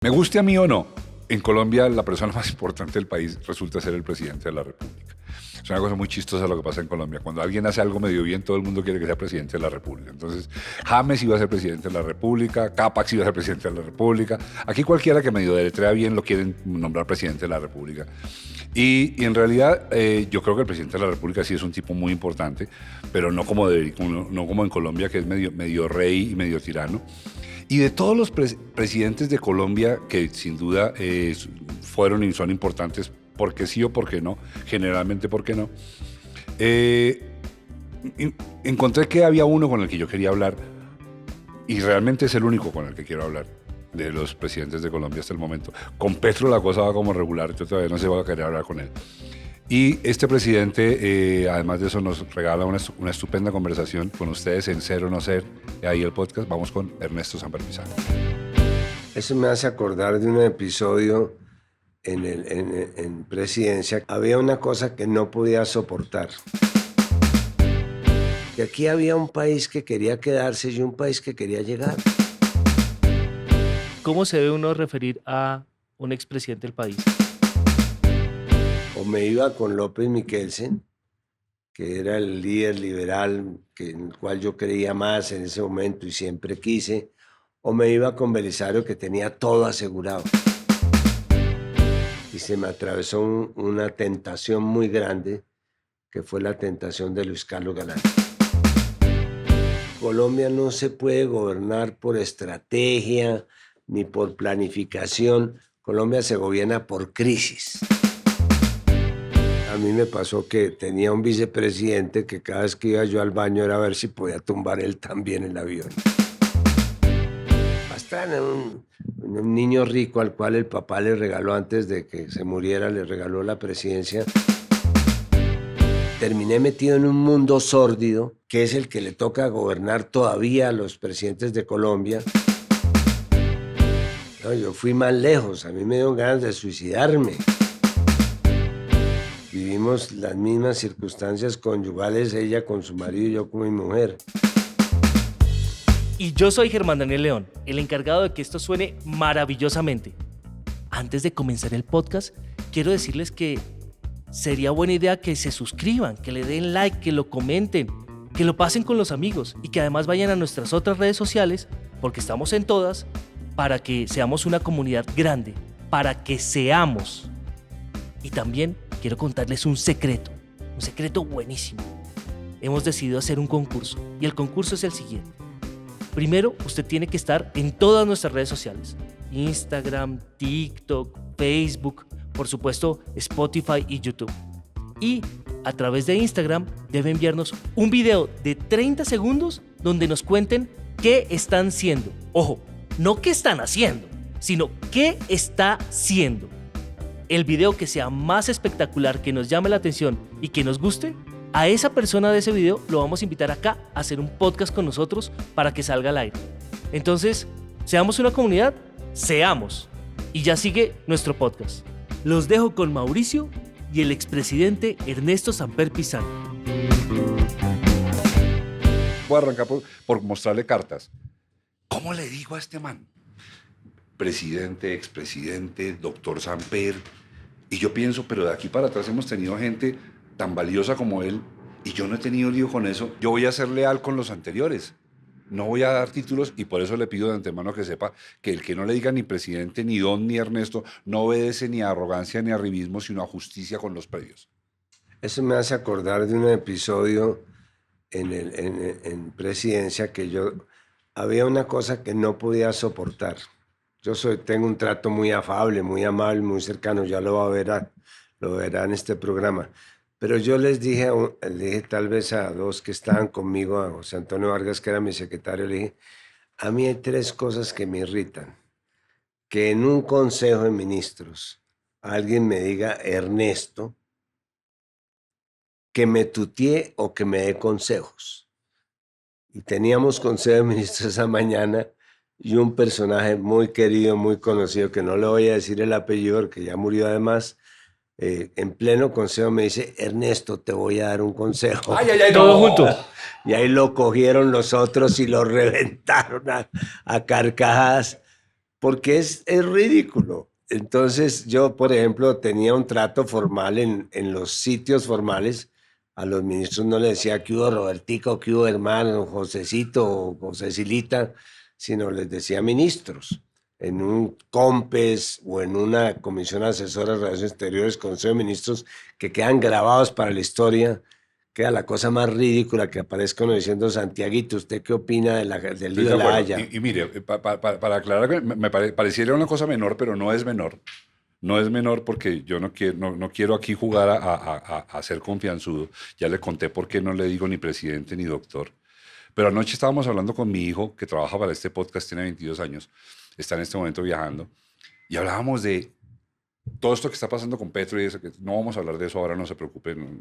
Me guste a mí o no, en Colombia la persona más importante del país resulta ser el presidente de la República. Es una cosa muy chistosa lo que pasa en Colombia. Cuando alguien hace algo medio bien, todo el mundo quiere que sea presidente de la República. Entonces, James iba a ser presidente de la República, Capax iba a ser presidente de la República. Aquí cualquiera que medio deletrea bien lo quieren nombrar presidente de la República. Y en realidad yo creo que el presidente de la República sí es un tipo muy importante, pero no como en Colombia, que es medio rey y medio tirano. Y de todos los presidentes de Colombia, que sin duda fueron y son importantes, porque sí o porque no, generalmente porque no, encontré que había uno con el que yo quería hablar, y realmente es el único con el que quiero hablar de los presidentes de Colombia hasta el momento. Con Petro la cosa va como regular, yo todavía no sé si voy a querer hablar con él. Y este presidente, además de eso, nos regala una estupenda conversación con ustedes en Ser o No Ser, ahí el podcast. Vamos con Ernesto Samper Pizarro. Eso me hace acordar de un episodio en Presidencia. Había una cosa que no podía soportar. Que aquí había un país que quería quedarse y un país que quería llegar. ¿Cómo se debe uno referir a un expresidente del país? O me iba con López Miquelsen, que era el líder liberal en el cual yo creía más en ese momento y siempre quise, o me iba con Belisario, que tenía todo asegurado. Y se me atravesó una tentación muy grande, que fue la tentación de Luis Carlos Galán. Colombia no se puede gobernar por estrategia ni por planificación. Colombia se gobierna por crisis. A mí me pasó que tenía un vicepresidente que cada vez que iba yo al baño era a ver si podía tumbar él también el avión. Bastante, un niño rico al cual el papá le regaló, antes de que se muriera, le regaló la presidencia. Terminé metido en un mundo sórdido, que es el que le toca gobernar todavía a los presidentes de Colombia. No, yo fui más lejos, a mí me dio ganas de suicidarme. Vivimos las mismas circunstancias conyugales, ella con su marido y yo con mi mujer. Y yo soy Germán Daniel León, el encargado de que esto suene maravillosamente. Antes de comenzar el podcast, quiero decirles que sería buena idea que se suscriban, que le den like, que lo comenten, que lo pasen con los amigos y que además vayan a nuestras otras redes sociales, porque estamos en todas, para que seamos una comunidad grande, para que seamos. Y también quiero contarles un secreto buenísimo. Hemos decidido hacer un concurso y el concurso es el siguiente. Primero, usted tiene que estar en todas nuestras redes sociales: Instagram, TikTok, Facebook, por supuesto Spotify y YouTube. Y a través de Instagram debe enviarnos un video de 30 segundos donde nos cuenten qué están haciendo. Ojo, no qué están haciendo, sino qué está haciendo. El video que sea más espectacular, que nos llame la atención y que nos guste, a esa persona de ese video lo vamos a invitar acá a hacer un podcast con nosotros para que salga al aire. Entonces, seamos una comunidad, seamos. Y ya sigue nuestro podcast. Los dejo con Mauricio y el expresidente Ernesto Samper Pizarro. Voy a arrancar por mostrarle cartas. ¿Cómo le digo a este man? Presidente, expresidente, doctor Samper. Y yo pienso, pero de aquí para atrás hemos tenido gente tan valiosa como él y yo no he tenido lío con eso. Yo voy a ser leal con los anteriores. No voy a dar títulos y por eso le pido de antemano que sepa que el que no le diga ni presidente, ni don, ni Ernesto, no obedece ni a arrogancia ni a arribismo, sino a justicia con los previos. Eso me hace acordar de un episodio en Presidencia, que había una cosa que no podía soportar. Tengo un trato muy afable, muy amable, muy cercano, ya lo verá en este programa. Pero yo le dije tal vez a dos que estaban conmigo, a José Antonio Vargas, que era mi secretario, le dije: a mí hay 3 cosas que me irritan. Que en un consejo de ministros alguien me diga Ernesto, que me tutee o que me dé consejos. Y teníamos consejo de ministros esa mañana y un personaje muy querido, muy conocido, que no le voy a decir el apellido porque ya murió además, en pleno consejo me dice: Ernesto, te voy a dar un consejo. ¡Ay, ay, ay! Todo No. junto. Y ahí lo cogieron los otros y lo reventaron a carcajadas. porque es ridículo. Entonces yo, por ejemplo, tenía un trato formal en los sitios formales. A los ministros no les decía que hubo Robertico, que hubo hermano, Josecito o Josecilita, sino les decía ministros. En un COMPES o en una comisión asesora de Relaciones Exteriores, Consejo de Ministros, que quedan grabados para la historia. Queda la cosa más ridícula que aparezca uno diciendo, Santiaguito, ¿usted qué opina del Estoy lío de de la acuerdo. Haya? Y mire, para aclarar, que pareciera una cosa menor, pero no es menor. No es menor porque yo no quiero aquí jugar a ser confianzudo. Ya le conté por qué no le digo ni presidente ni doctor. Pero anoche estábamos hablando con mi hijo, que trabaja para este podcast, tiene 22 años, está en este momento viajando, y hablábamos de todo esto que está pasando con Petro y eso, que no vamos a hablar de eso ahora, no se preocupen.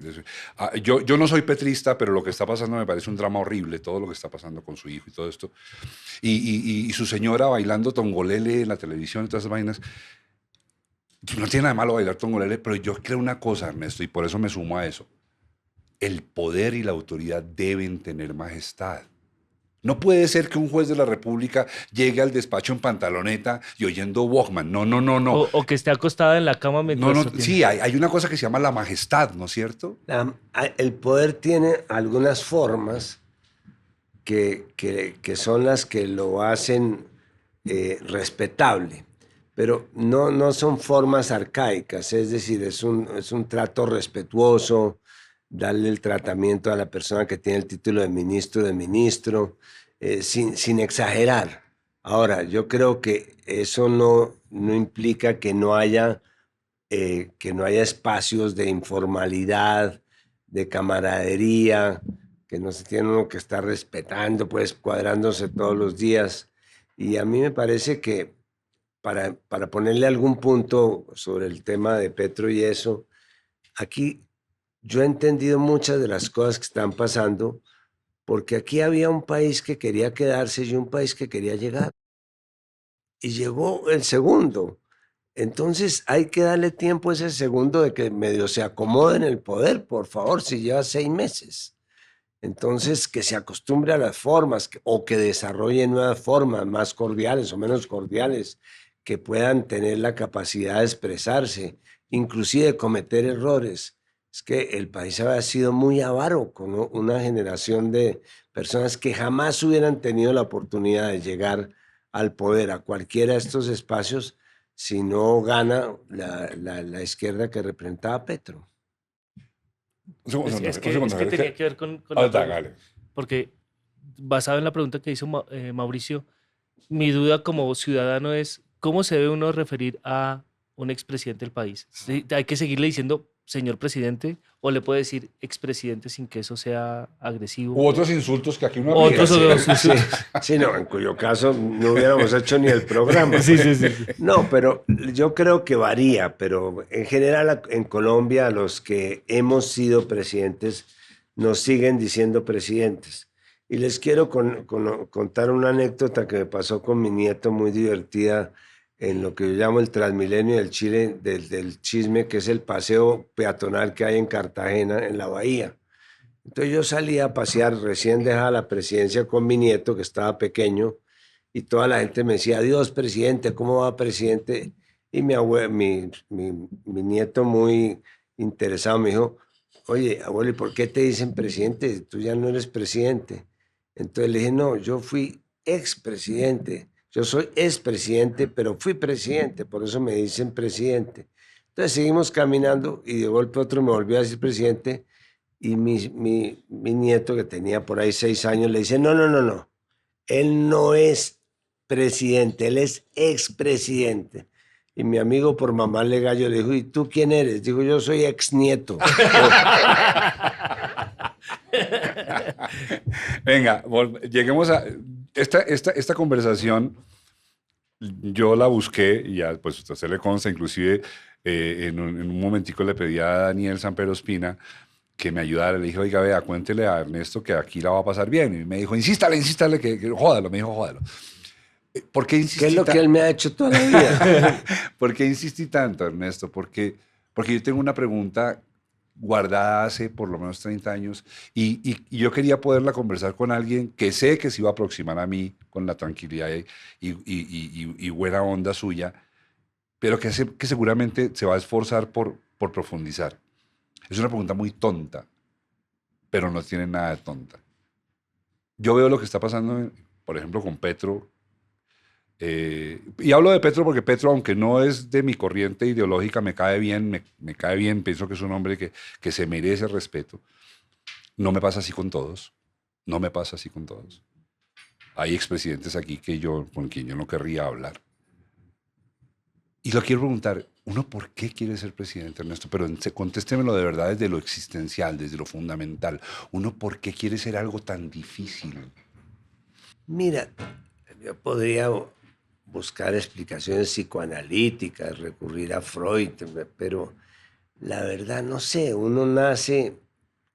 Yo no soy petrista, pero lo que está pasando me parece un drama horrible, todo lo que está pasando con su hijo y todo esto. Y su señora bailando tongolele en la televisión y todas esas vainas. No tiene nada de malo bailar tongolele, pero yo creo una cosa, Ernesto, y por eso me sumo a eso. El poder y la autoridad deben tener majestad. No puede ser que un juez de la República llegue al despacho en pantaloneta y oyendo Walkman. No, no, no, no. O que esté acostada en la cama No, mientras no, tú tienes- sí, hay una cosa que se llama la majestad, ¿no es cierto? El poder tiene algunas formas que son las que lo hacen respetable, pero no son formas arcaicas, es decir, es un trato respetuoso, darle el tratamiento a la persona que tiene el título de ministro, sin exagerar. Ahora, yo creo que eso no implica que no haya espacios de informalidad, de camaradería, que no se tiene uno que estar respetando, pues cuadrándose todos los días. Y a mí me parece que para ponerle algún punto sobre el tema de Petro y eso, aquí yo he entendido muchas de las cosas que están pasando, porque aquí había un país que quería quedarse y un país que quería llegar. Y llegó el segundo. Entonces hay que darle tiempo a ese segundo de que medio se acomode en el poder, por favor, si lleva 6 meses. Entonces que se acostumbre a las formas o que desarrolle nuevas formas más cordiales o menos cordiales, que puedan tener la capacidad de expresarse, inclusive cometer errores. Es que el país había sido muy avaro con una generación de personas que jamás hubieran tenido la oportunidad de llegar al poder, a cualquiera de estos espacios, si no gana la izquierda que representaba a Petro. Un segundo, Es un segundo, que es tenía que ver con Ah, la pregunta. dale. Porque basado en la pregunta que hizo Mauricio, mi duda como ciudadano es, ¿cómo se debe uno referir a un expresidente del país? ¿Sí? ¿Hay que seguirle diciendo señor presidente o le puede decir expresidente sin que eso sea agresivo? U otros insultos que aquí uno Otros aplica. insultos. Sí, no, en cuyo caso no hubiéramos hecho ni el programa. Sí, sí, sí. No, pero yo creo que varía, pero en general en Colombia los que hemos sido presidentes nos siguen diciendo presidentes. Y les quiero contar una anécdota que me pasó con mi nieto muy divertida en lo que yo llamo el Transmilenio del Chile, del chisme, que es el paseo peatonal que hay en Cartagena, en la bahía. Entonces yo salí a pasear, recién dejaba la presidencia con mi nieto, que estaba pequeño, y toda la gente me decía, adiós, presidente, ¿cómo va, presidente? Y mi nieto muy interesado me dijo, oye, abuelo, ¿y por qué te dicen presidente? Tú ya no eres presidente. Entonces le dije, no, yo fui expresidente. Yo soy expresidente, pero fui presidente, por eso me dicen presidente. Entonces seguimos caminando y de golpe otro me volvió a decir presidente y mi nieto, que tenía por ahí 6 años, le dice, no, no, no, no. Él no es presidente, él es expresidente. Y mi amigo por mamarle gallo le dijo, ¿y tú quién eres? Digo, yo soy exnieto. Venga, lleguemos a esta conversación. Yo la busqué y ya, pues a usted le consta, inclusive en un momentico le pedí a Daniel Sampero Espina que me ayudara. Le dije, oiga, vea, cuéntele a Ernesto que aquí la va a pasar bien. Y me dijo, insístale, que jódalo. Me dijo, jódalo. ¿Por qué insistí ¿Qué es lo que él me ha hecho toda la vida? ¿Por qué insistí tanto, Ernesto? Porque yo tengo una pregunta guardada hace por lo menos 30 años y yo quería poderla conversar con alguien que sé que se iba a aproximar a mí con la tranquilidad y buena onda suya, pero que seguramente se va a esforzar por profundizar. Es una pregunta muy tonta, pero no tiene nada de tonta. Yo veo lo que está pasando, por ejemplo, con Petro. Y hablo de Petro porque Petro, aunque no es de mi corriente ideológica, me cae bien, me cae bien, pienso que es un hombre que se merece respeto. No me pasa así con todos, no me pasa así con todos. Hay expresidentes aquí con quien yo no querría hablar. Y lo quiero preguntar, ¿uno por qué quiere ser presidente, Ernesto? Pero contéstemelo de verdad desde lo existencial, desde lo fundamental. ¿Uno por qué quiere ser algo tan difícil? Mira, yo podría buscar explicaciones psicoanalíticas, recurrir a Freud, pero la verdad no sé, uno nace.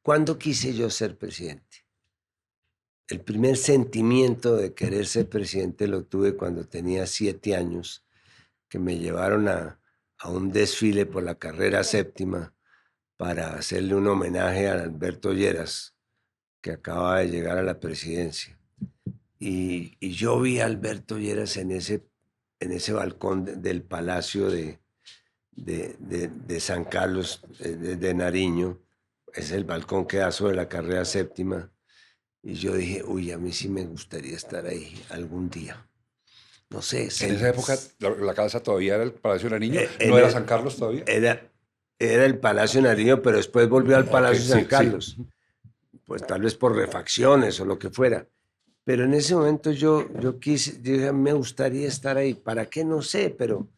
¿Cuándo quise yo ser presidente? El primer sentimiento de querer ser presidente lo tuve cuando tenía 7 años, que me llevaron a un desfile por la carrera séptima para hacerle un homenaje a Alberto Lleras, que acaba de llegar a la presidencia. Y yo vi a Alberto Lleras en ese balcón del Palacio de San Carlos de Nariño. Es el balcón que da sobre la carrera séptima. Y yo dije, uy, a mí sí me gustaría estar ahí algún día. No sé, En esa época la casa todavía era el Palacio de Nariño, en no era San Carlos todavía. era el Palacio de Nariño, pero después volvió al Ok, Palacio de San sí, sí. Carlos. Pues tal vez por refacciones o lo que fuera. Pero en ese momento yo dije, me gustaría estar ahí. ¿Para qué? No sé, pero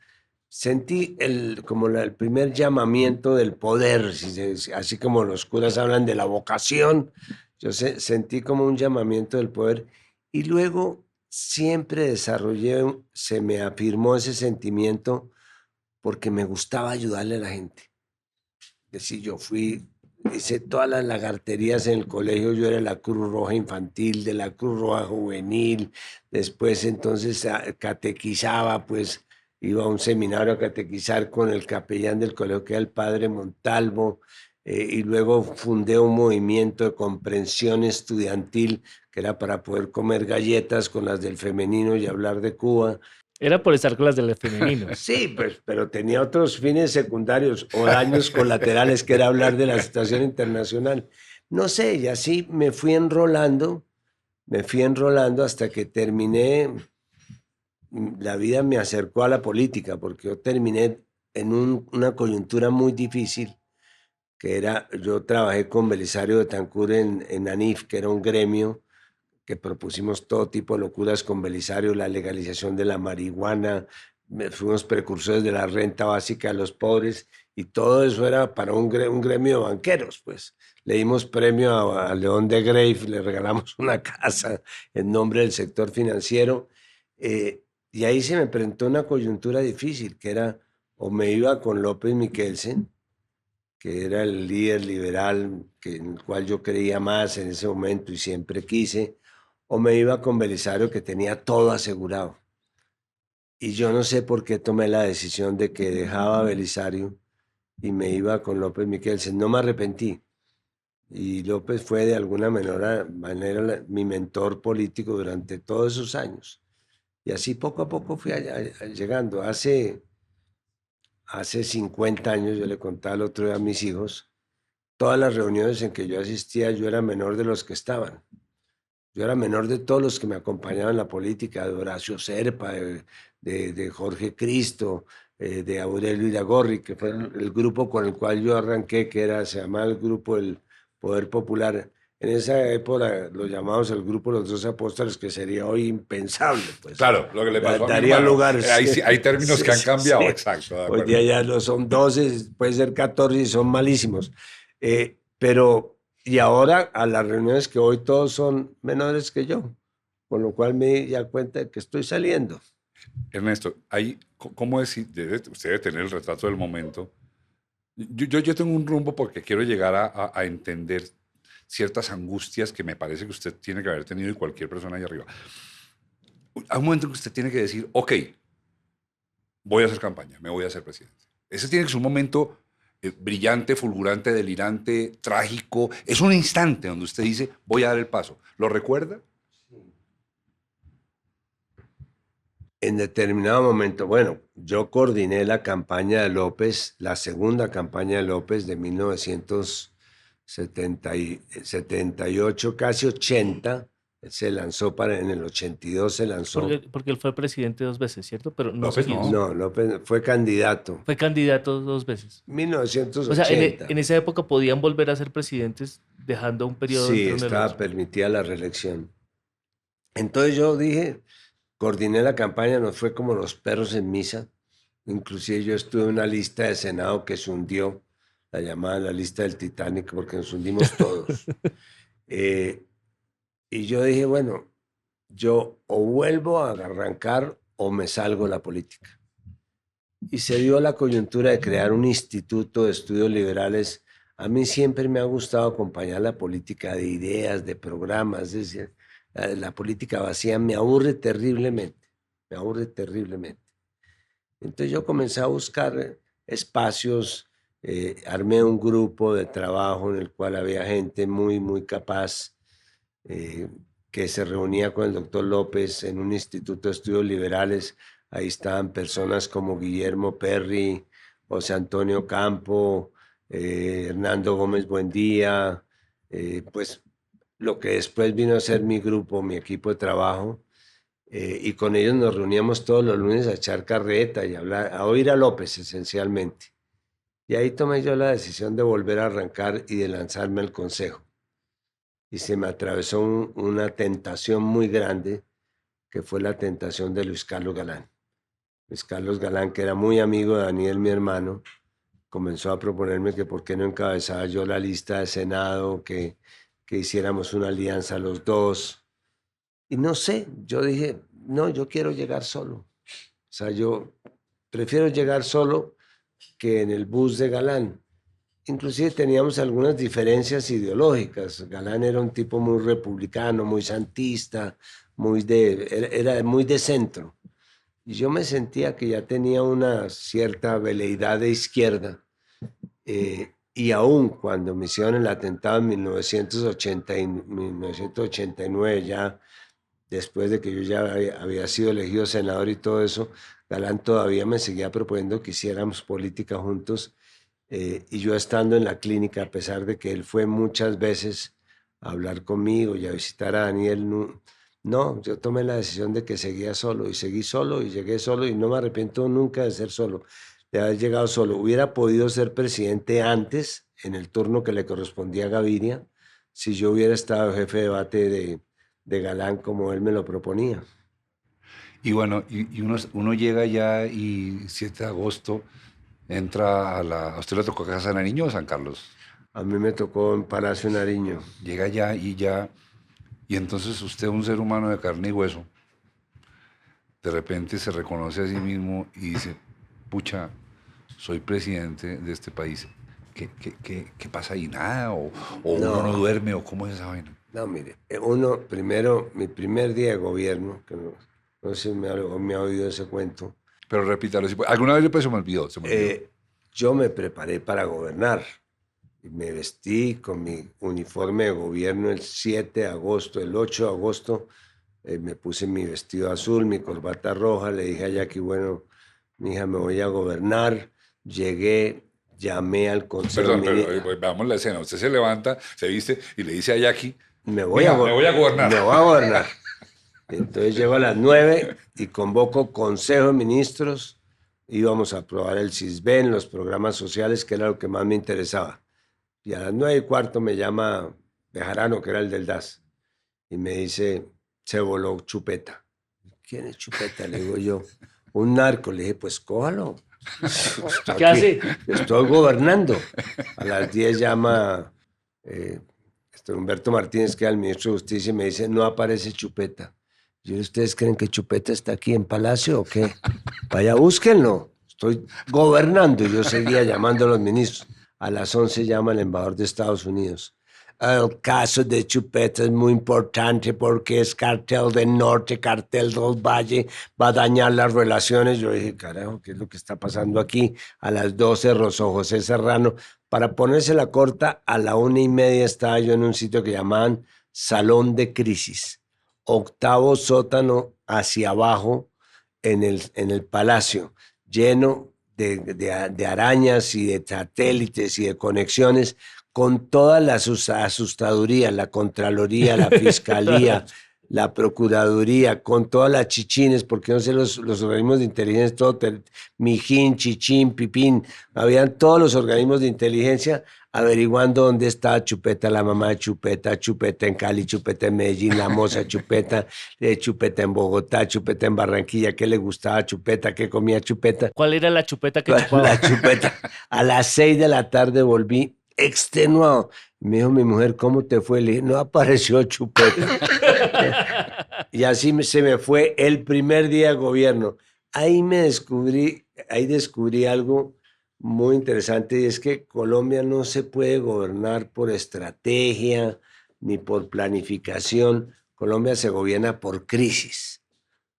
sentí como el primer llamamiento del poder, así como los curas hablan de la vocación, yo sentí como un llamamiento del poder y luego siempre se me afirmó ese sentimiento porque me gustaba ayudarle a la gente. Es decir, hice todas las lagarterías en el colegio, yo era la Cruz Roja Infantil, de la Cruz Roja Juvenil, después entonces catequizaba, pues iba a un seminario a catequizar con el capellán del colegio, que era el padre Montalvo, y luego fundé un movimiento de comprensión estudiantil, que era para poder comer galletas con las del femenino y hablar de Cuba. Era por estar con las del femenino. Sí, pues, pero tenía otros fines secundarios o daños colaterales, que era hablar de la situación internacional. No sé, y así me fui enrolando hasta que terminé. La vida me acercó a la política, porque yo terminé en una coyuntura muy difícil, yo trabajé con Belisario Betancur en ANIF, que era un gremio que propusimos todo tipo de locuras con Belisario, la legalización de la marihuana, fuimos precursores de la renta básica a los pobres, y todo eso era para un gremio de banqueros, pues. Le dimos premio a León de Greiff, le regalamos una casa en nombre del sector financiero, y ahí se me presentó una coyuntura difícil, que era o me iba con López Miquelsen, que era el líder liberal en el cual yo creía más en ese momento y siempre quise, o me iba con Belisario, que tenía todo asegurado. Y yo no sé por qué tomé la decisión de que dejaba a Belisario y me iba con López Miquelsen. No me arrepentí. Y López fue de alguna manera mi mentor político durante todos esos años. Y así poco a poco fui llegando. Hace 50 años, yo le contaba el otro día a mis hijos, todas las reuniones en que yo asistía, yo era menor de los que estaban. Yo era menor de todos los que me acompañaban en la política, de Horacio Serpa, de Jorge Cristo, de Aurelio Iragorri, que fue el grupo con el cual yo arranqué, se llamaba el Grupo del Poder Popular. En esa época lo llamamos el Grupo de los 12 Apóstoles, que sería hoy impensable, pues. Claro, lo que le pasó a mi Daría hermano. lugar. Hay términos que han cambiado, Sí. exacto. De Hoy acuerdo. día ya no son 12, puede ser 14 y son malísimos. Y ahora a las reuniones que hoy todos son menores que yo, con lo cual me di ya cuenta de que estoy saliendo. Ernesto, ¿cómo decir? Usted debe tener el retrato del momento. Yo tengo un rumbo porque quiero llegar a entender ciertas angustias que me parece que usted tiene que haber tenido y cualquier persona ahí arriba. Hay un momento en que usted tiene que decir, ok, voy a hacer campaña, me voy a hacer presidente. Ese tiene que ser un momento brillante, fulgurante, delirante, trágico. Es un instante donde usted dice, voy a dar el paso. ¿Lo recuerda? En determinado momento, bueno, yo coordiné la campaña de López, la segunda campaña de López de 1978, casi 80. Él se lanzó en el 82 se lanzó. Porque él fue presidente 2 veces, ¿cierto? Pero no López seguidos. no. No, López fue candidato. Fue candidato 2 veces. 1980. O sea, en esa época podían volver a ser presidentes dejando un periodo Sí, entre uno y el estaba otro. permitida la reelección. Entonces yo dije, coordiné la campaña, nos fue como los perros en misa. Inclusive yo estuve en una lista de Senado que se hundió, la llamaban la lista del Titanic, porque nos hundimos todos. Y yo dije, bueno, yo o vuelvo a arrancar o me salgo de la política. Y se dio la coyuntura de crear un instituto de estudios liberales. A mí siempre me ha gustado acompañar la política de ideas, de programas. Es decir, la política vacía me aburre terriblemente, me aburre terriblemente. Entonces yo comencé a buscar espacios, armé un grupo de trabajo en el cual había gente muy, muy capaz, que se reunía con el doctor López en un instituto de estudios liberales. Ahí estaban personas como Guillermo Perry, José Antonio Campo, Hernando Gómez Buendía, pues lo que después vino a ser mi grupo, mi equipo de trabajo, y con ellos nos reuníamos todos los lunes a echar carreta y hablar, a oír a López esencialmente. Y ahí tomé yo la decisión de volver a arrancar y de lanzarme al consejo. Y se me atravesó una tentación muy grande, que fue la tentación de Luis Carlos Galán. Luis Carlos Galán, que era muy amigo de Daniel, mi hermano, comenzó a proponerme que por qué no encabezaba yo la lista de Senado, que hiciéramos una alianza los dos. Y no sé, yo dije, no, yo quiero llegar solo. O sea, yo prefiero llegar solo que en el bus de Galán. Inclusive teníamos algunas diferencias ideológicas. Galán era un tipo muy republicano, muy santista, era muy de centro. Y yo me sentía que ya tenía una cierta veleidad de izquierda. Y aún cuando me hicieron el atentado en 1989, ya después de que yo ya había sido elegido senador y todo eso, Galán todavía me seguía proponiendo que hiciéramos política juntos. Y yo estando en la clínica, a pesar de que él fue muchas veces a hablar conmigo y a visitar a Daniel, no, yo tomé la decisión de que seguía solo y seguí solo y llegué solo y no me arrepiento nunca de ser solo, de haber llegado solo. Hubiera podido ser presidente antes, en el turno que le correspondía a Gaviria, si yo hubiera estado jefe de debate de Galán como él me lo proponía. Y bueno, uno llega ya y 7 de agosto entra ¿A usted le tocó Casa Nariño o San Carlos? A mí me tocó en Palacio Nariño. Llega ya, y entonces usted, un ser humano de carne y hueso, de repente se reconoce a sí mismo y dice, pucha, soy presidente de este país. ¿Qué pasa ahí? ¿Nada? ¿O uno no duerme? ¿O cómo es esa vaina? No, mire, primero, mi primer día de gobierno, que no sé si me ha oído ese cuento. Pero repítalo. Alguna vez se me olvidó. Yo me preparé para gobernar. Y me vestí con mi uniforme de gobierno el 7 de agosto. El 8 de agosto me puse mi vestido azul, mi corbata roja. Le dije a Jackie, bueno, mija, me voy a gobernar. Llegué, llamé al consejo. Perdón, veamos la escena. Usted se levanta, se viste y le dice a Jackie, me voy a gobernar. Me voy a gobernar. Entonces llego a las 9 y convoco Consejo de Ministros. Íbamos a aprobar el CISBEN, los programas sociales, que era lo que más me interesaba. Y a las 9:15 me llama Bejarano, que era el del DAS, y me dice, se voló Chupeta. ¿Quién es Chupeta? Le digo yo, un narco. Le dije, pues cójalo. ¿Qué hace? Estoy gobernando. A las 10 llama Humberto Martínez, que era el ministro de Justicia, y me dice, no aparece Chupeta. Yo, ¿ustedes creen que Chupeta está aquí en Palacio o qué? Vaya, búsquenlo. Estoy gobernando. Y yo seguía llamando a los ministros. A las 11 llama el embajador de Estados Unidos. el caso de Chupeta es muy importante porque es cartel del norte, cartel del valle, va a dañar las relaciones. Yo dije, carajo, ¿qué es lo que está pasando aquí? A las 12, Rosso José Serrano. Para ponerse la corta, a la 1:30 estaba yo en un sitio que llamaban Salón de Crisis, 8º sótano hacia abajo en el palacio, lleno de arañas y de satélites y de conexiones, con toda la asustaduría, la Contraloría, la Fiscalía, la Procuraduría, con todas las chichines, porque no sé, los organismos de inteligencia, todo, Mijín, Chichín, Pipín, habían todos los organismos de inteligencia averiguando dónde estaba Chupeta, la mamá de Chupeta, Chupeta en Cali, Chupeta en Medellín, la moza Chupeta, Chupeta en Bogotá, Chupeta en Barranquilla, qué le gustaba a Chupeta, qué comía Chupeta. ¿Cuál era la chupeta que chupaba? La Chupeta. A las 6 de la tarde volví extenuado. Me dijo mi mujer, ¿cómo te fue? Le dije, no apareció Chupeta. Y así se me fue el primer día de gobierno. Ahí descubrí algo muy interesante, y es que Colombia no se puede gobernar por estrategia ni por planificación. Colombia se gobierna por crisis.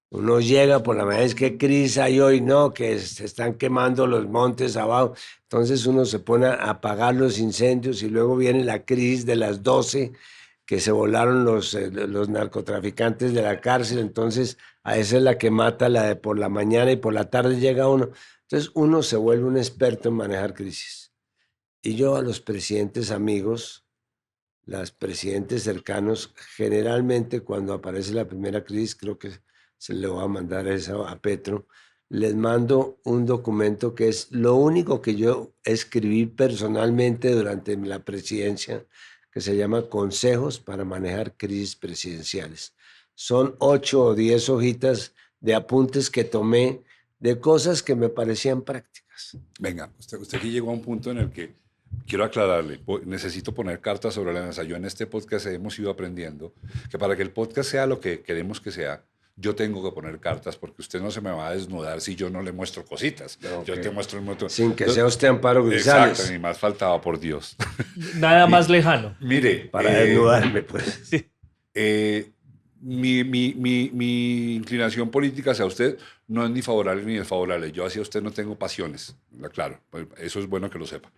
Uno llega por la mañana, es que crisis hay hoy, no, que se están quemando los montes abajo. Entonces uno se pone a apagar los incendios y luego viene la crisis de las 12, que se volaron los narcotraficantes de la cárcel. Entonces a esa es la que mata, la de por la mañana, y por la tarde llega uno. Entonces uno se vuelve un experto en manejar crisis. Y yo a los presidentes amigos, los presidentes cercanos, generalmente cuando aparece la primera crisis, creo que se le va a mandar eso a Petro, les mando un documento que es lo único que yo escribí personalmente durante la presidencia, que se llama Consejos para manejar crisis presidenciales. Son 8 o 10 hojitas de apuntes que tomé de cosas que me parecían prácticas. Venga, usted aquí llegó a un punto en el que quiero aclararle, necesito poner cartas sobre la mesa. Yo en este podcast hemos ido aprendiendo que para que el podcast sea lo que queremos que sea, yo tengo que poner cartas, porque usted no se me va a desnudar si yo no le muestro cositas. Okay. Yo te muestro el montón. Sin que sea usted Amparo Grisales. Exacto, ni más faltaba, por Dios. Nada más lejano. Mire. Para desnudarme, pues. Sí. Mi inclinación política hacia usted no es ni favorable ni desfavorable. Yo hacia usted no tengo pasiones, claro. Eso es bueno que lo sepa.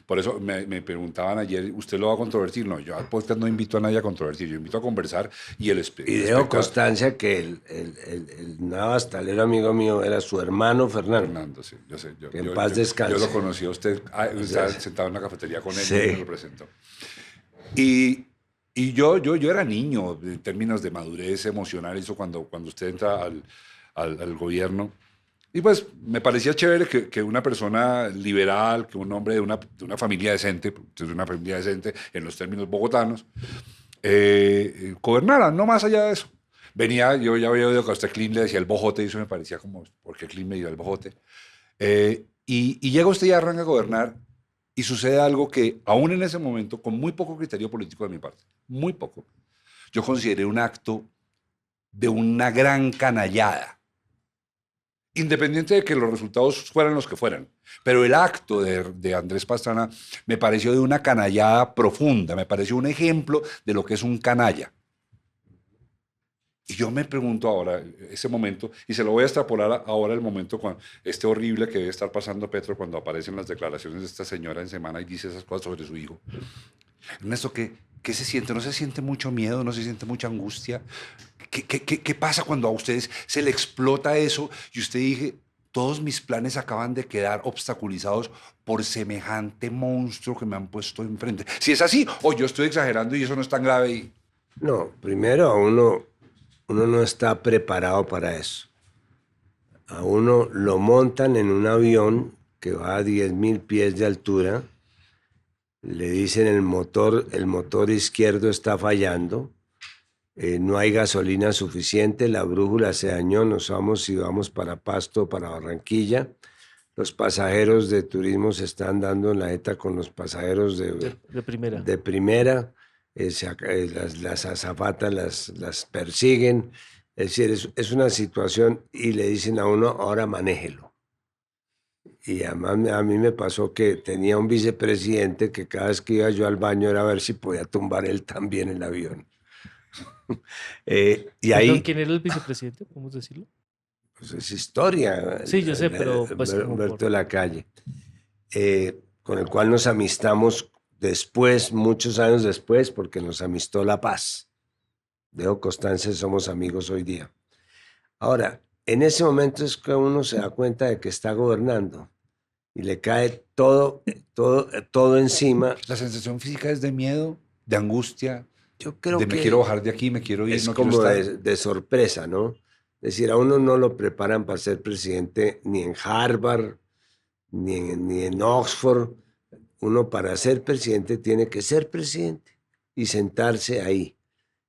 Por eso me preguntaban ayer, ¿usted lo va a controvertir? No, yo al podcast no invito a nadie a controvertir, yo invito a conversar y el Y dejo constancia que el navastalero amigo mío era su hermano Fernando. Fernando, sí, yo sé. Que en paz descanse. Yo lo conocí a usted, estaba sentado en la cafetería con él, sí. Y me lo presentó. Y yo era niño en términos de madurez emocional, eso cuando usted entra al gobierno. Y pues me parecía chévere que una persona liberal, que un hombre de una familia decente, de una familia decente en los términos bogotanos, gobernara, no más allá de eso. Yo ya había oído que a usted Clean le decía el bojote, y eso me parecía como, ¿por qué Clean me dio el bojote? Y llega usted y arranca a gobernar, y sucede algo que, aún en ese momento, con muy poco criterio político de mi parte, muy poco, yo consideré un acto de una gran canallada. Independiente de que los resultados fueran los que fueran. Pero el acto de Andrés Pastrana me pareció de una canallada profunda, me pareció un ejemplo de lo que es un canalla. Y yo me pregunto ahora, ese momento, y se lo voy a extrapolar ahora el momento este horrible que debe estar pasando Petro cuando aparecen las declaraciones de esta señora en semana y dice esas cosas sobre su hijo. Ernesto, ¿qué se siente? ¿No se siente mucho miedo? ¿No se siente mucha angustia? ¿Qué pasa cuando a ustedes se le explota eso y usted dice, todos mis planes acaban de quedar obstaculizados por semejante monstruo que me han puesto enfrente? Si es así, o yo estoy exagerando y eso no es tan grave. No, primero uno no está preparado para eso. A uno lo montan en un avión que va a 10.000 pies de altura, le dicen el motor izquierdo está fallando, no hay gasolina suficiente, la brújula se dañó, nos vamos para Pasto, para Barranquilla. Los pasajeros de turismo se están dando en la jeta con los pasajeros de primera. Las azafatas las persiguen. Es decir, es una situación, y le dicen a uno, ahora manéjelo. Y además a mí me pasó que tenía un vicepresidente que cada vez que iba yo al baño era a ver si podía tumbar él también el avión. Y Perdón, ahí, ¿quién era el vicepresidente? ¿Podemos decirlo? pues es historia, Sí, yo sé, pero pues como por... Humberto Lacalle, con el cual nos amistamos después, muchos años después, porque nos amistó La Paz. Dejo constancia, somos amigos hoy día. Ahora, en ese momento es que uno se da cuenta de que está gobernando y le cae todo encima. La sensación física es de miedo, de angustia, Yo de creo me quiero que bajar de aquí, me quiero ir, es no quiero como estar. de sorpresa, ¿no? Es decir, a uno no lo preparan para ser presidente ni en Harvard, ni en Oxford. Uno para ser presidente tiene que ser presidente y sentarse ahí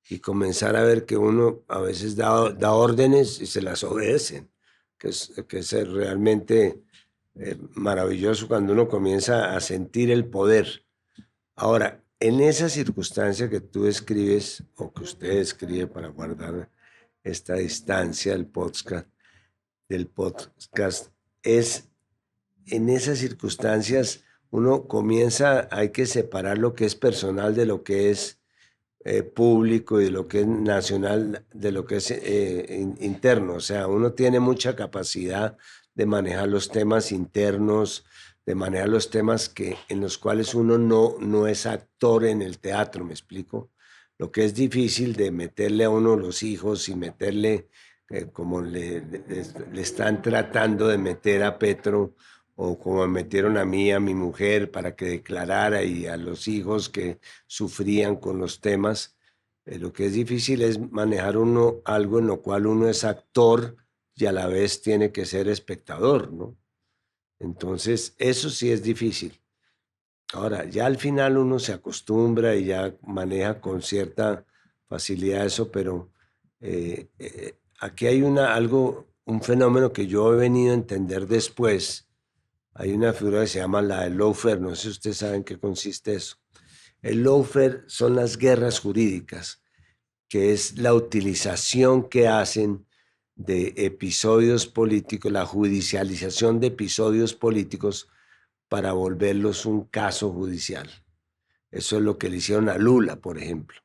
y comenzar a ver que uno a veces da órdenes y se las obedecen, que es realmente maravilloso cuando uno comienza a sentir el poder. Ahora, en esa circunstancia que tú escribes o que usted escribe para guardar esta distancia del podcast, es en esas circunstancias uno comienza, hay que separar lo que es personal de lo que es público y de lo que es nacional, de lo que es interno. O sea, uno tiene mucha capacidad de manejar los temas internos, de manejar los temas en los cuales uno no es actor en el teatro, ¿me explico? Lo que es difícil de meterle a uno los hijos y meterle, como le están tratando de meter a Petro, o como me metieron a mí, a mi mujer, para que declarara, y a los hijos que sufrían con los temas. Lo que es difícil es manejar uno algo en lo cual uno es actor y a la vez tiene que ser espectador, ¿no? Entonces, eso sí es difícil. Ahora, ya al final uno se acostumbra y ya maneja con cierta facilidad eso, pero aquí hay un fenómeno que yo he venido a entender después. Hay una figura que se llama la de lawfare, no sé si ustedes saben qué consiste eso. El lawfare son las guerras jurídicas, que es la utilización que hacen de episodios políticos, la judicialización de episodios políticos para volverlos un caso judicial. Eso es lo que le hicieron a Lula, por ejemplo,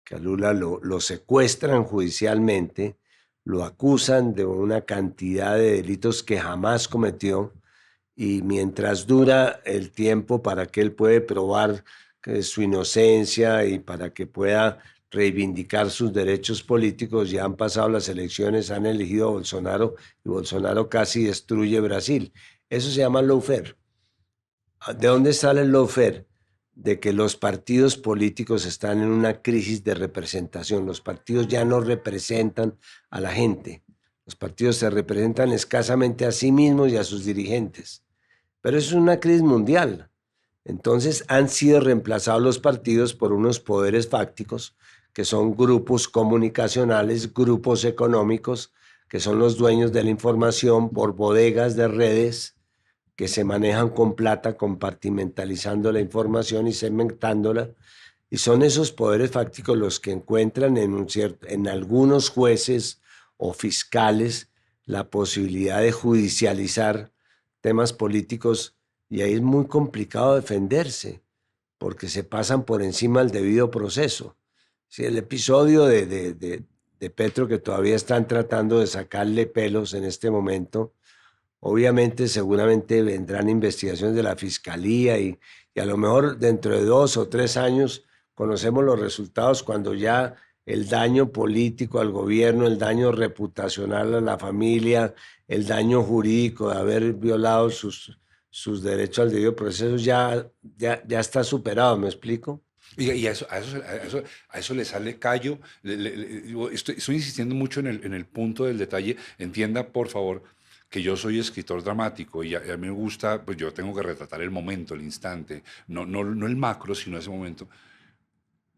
que a Lula lo secuestran judicialmente, lo acusan de una cantidad de delitos que jamás cometió, y mientras dura el tiempo para que él puede probar su inocencia y para que pueda reivindicar sus derechos políticos, ya han pasado las elecciones, han elegido a Bolsonaro y Bolsonaro casi destruye Brasil. Eso se llama lawfare. ¿De dónde sale el lawfare? De que los partidos políticos están en una crisis de representación. Los partidos ya no representan a la gente. Los partidos se representan escasamente a sí mismos y a sus dirigentes. Pero eso es una crisis mundial. Entonces han sido reemplazados los partidos por unos poderes fácticos, que son grupos comunicacionales, grupos económicos, que son los dueños de la información, por bodegas de redes que se manejan con plata, compartimentalizando la información y segmentándola. Y son esos poderes fácticos los que encuentran en algunos jueces o fiscales la posibilidad de judicializar temas políticos, y ahí es muy complicado defenderse porque se pasan por encima del debido proceso. Si el episodio de Petro, que todavía están tratando de sacarle pelos en este momento, obviamente seguramente vendrán investigaciones de la fiscalía, y a lo mejor dentro de 2 o 3 años conocemos los resultados, cuando ya el daño político al gobierno, el daño reputacional a la familia, el daño jurídico de haber violado sus derechos al debido proceso ya está superado, ¿me explico? Y a eso le sale callo. Estoy insistiendo mucho en el punto del detalle. Entienda, por favor, que yo soy escritor dramático y a mí me gusta, pues yo tengo que retratar el momento, el instante, no el macro, sino ese momento.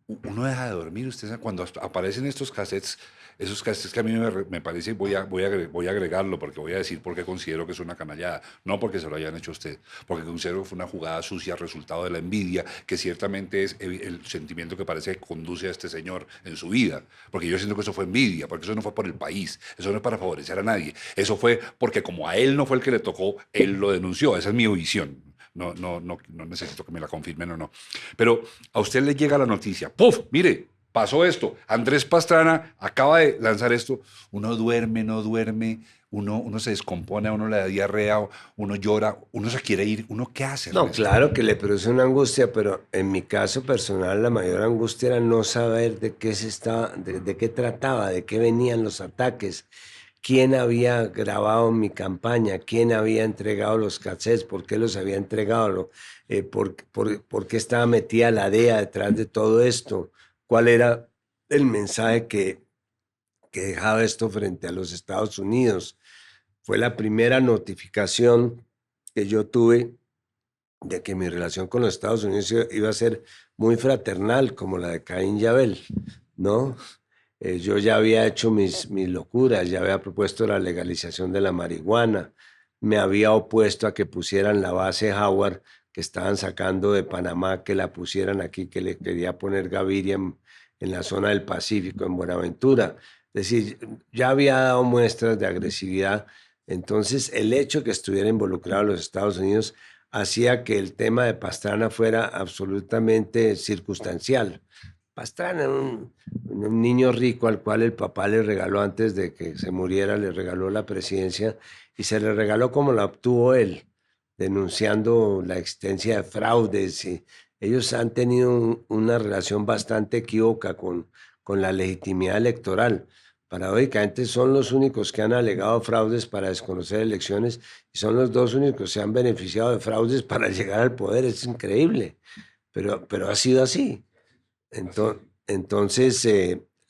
uno deja de dormir. Usted sabe, cuando aparecen estos cassettes, esos cassettes que a mí me parece, voy a agregarlo porque voy a decir por qué considero que es una canallada. No porque se lo hayan hecho a usted, porque considero que fue una jugada sucia, resultado de la envidia, que ciertamente es el sentimiento que parece que conduce a este señor en su vida. Porque yo siento que eso fue envidia, porque eso no fue por el país, eso no es para favorecer a nadie. Eso fue porque como a él no fue el que le tocó, él lo denunció. Esa es mi visión. No necesito que me la confirmen o no. Pero a usted le llega la noticia, ¡puf! Mire, pasó esto. Andrés Pastrana acaba de lanzar esto. Uno duerme, no duerme, uno se descompone, a uno le da diarrea, uno llora, uno se quiere ir. ¿Uno qué hace, No, Ernesto? claro que le produce una angustia, pero en mi caso personal la mayor angustia era no saber de qué de qué trataba, de qué venían los ataques, quién había grabado mi campaña, quién había entregado los cassettes, por qué los había entregado, por qué estaba metida la DEA detrás de todo esto, cuál era el mensaje que dejaba esto frente a los Estados Unidos. Fue la primera notificación que yo tuve de que mi relación con los Estados Unidos iba a ser muy fraternal, como la de Caín y Abel, ¿no? Yo ya había hecho mis locuras, ya había propuesto la legalización de la marihuana, me había opuesto a que pusieran la base Howard que estaban sacando de Panamá, que la pusieran aquí, que le quería poner Gaviria en la zona del Pacífico, en Buenaventura. Es decir, ya había dado muestras de agresividad. Entonces, el hecho que estuviera involucrado los Estados Unidos hacía que el tema de Pastrana fuera absolutamente circunstancial. Pastrana era un niño rico al cual el papá le regaló antes de que se muriera, le regaló la presidencia y se le regaló como la obtuvo él, denunciando la existencia de fraudes. Y ellos han tenido una relación bastante equívoca con la legitimidad electoral. Paradójicamente son los únicos que han alegado fraudes para desconocer elecciones y son los dos únicos que se han beneficiado de fraudes para llegar al poder. Es increíble, pero ha sido así. Entonces,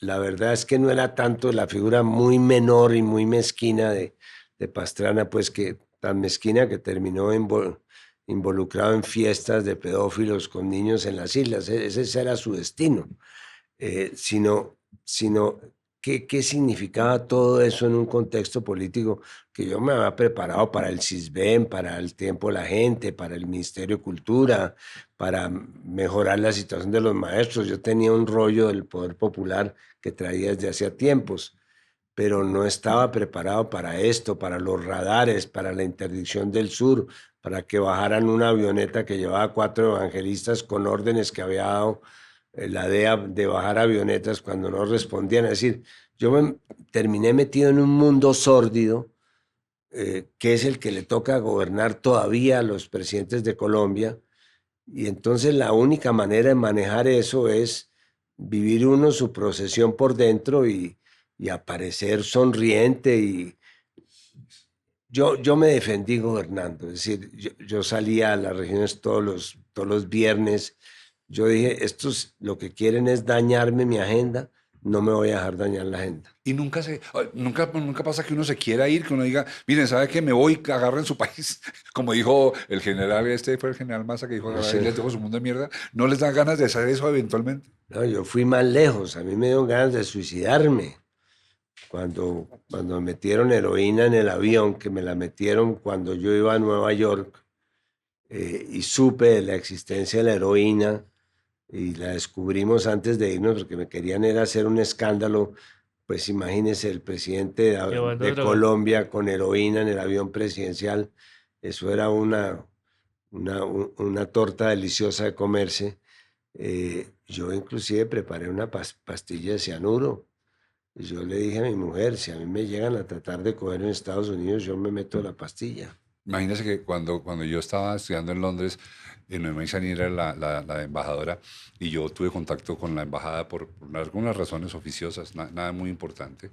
la verdad es que no era tanto la figura muy menor y muy mezquina de Pastrana, pues que tan mezquina que terminó involucrado en fiestas de pedófilos con niños en las islas. Ese era su destino. Sino qué significaba todo eso en un contexto político que yo me había preparado para el CISBEN, para el Tiempo de la Gente, para el Ministerio de Cultura, para mejorar la situación de los maestros. Yo tenía un rollo del poder popular que traía desde hacía tiempos, pero no estaba preparado para esto, para los radares, para la interdicción del sur, para que bajaran una avioneta que llevaba 4 evangelistas con órdenes que había dado la DEA de bajar avionetas cuando no respondían. Es decir, yo me terminé metido en un mundo sórdido, que es el que le toca gobernar todavía a los presidentes de Colombia, y entonces la única manera de manejar eso es vivir uno su procesión por dentro y aparecer sonriente. Y yo me defendí gobernando, es decir, yo salía a las regiones todos los viernes. Yo dije, estos lo que quieren es dañarme mi agenda, no me voy a dejar dañar la agenda. Y nunca pasa que uno se quiera ir, que uno diga, miren, ¿sabe qué? Me voy, agarren su país. Como dijo el general, fue el general Massa que dijo, No agarren, sé. les dejo su mundo de mierda. ¿No les da ganas de hacer eso eventualmente? No, yo fui más lejos, a mí me dio ganas de suicidarme. Cuando metieron heroína en el avión, que me la metieron cuando yo iba a Nueva York, y supe de la existencia de la heroína y la descubrimos antes de irnos porque me querían era hacer un escándalo. Pues imagínese el presidente Llevando de droga. Colombia con heroína en el avión presidencial. Eso era una torta deliciosa de comerse. Yo inclusive preparé una pastilla de cianuro. Y yo le dije a mi mujer, si a mí me llegan a tratar de coger en Estados Unidos, yo me meto la pastilla. Imagínese que cuando yo estaba estudiando en Londres, Noemí Sanín era la embajadora y yo tuve contacto con la embajada por algunas razones oficiosas, nada muy importante.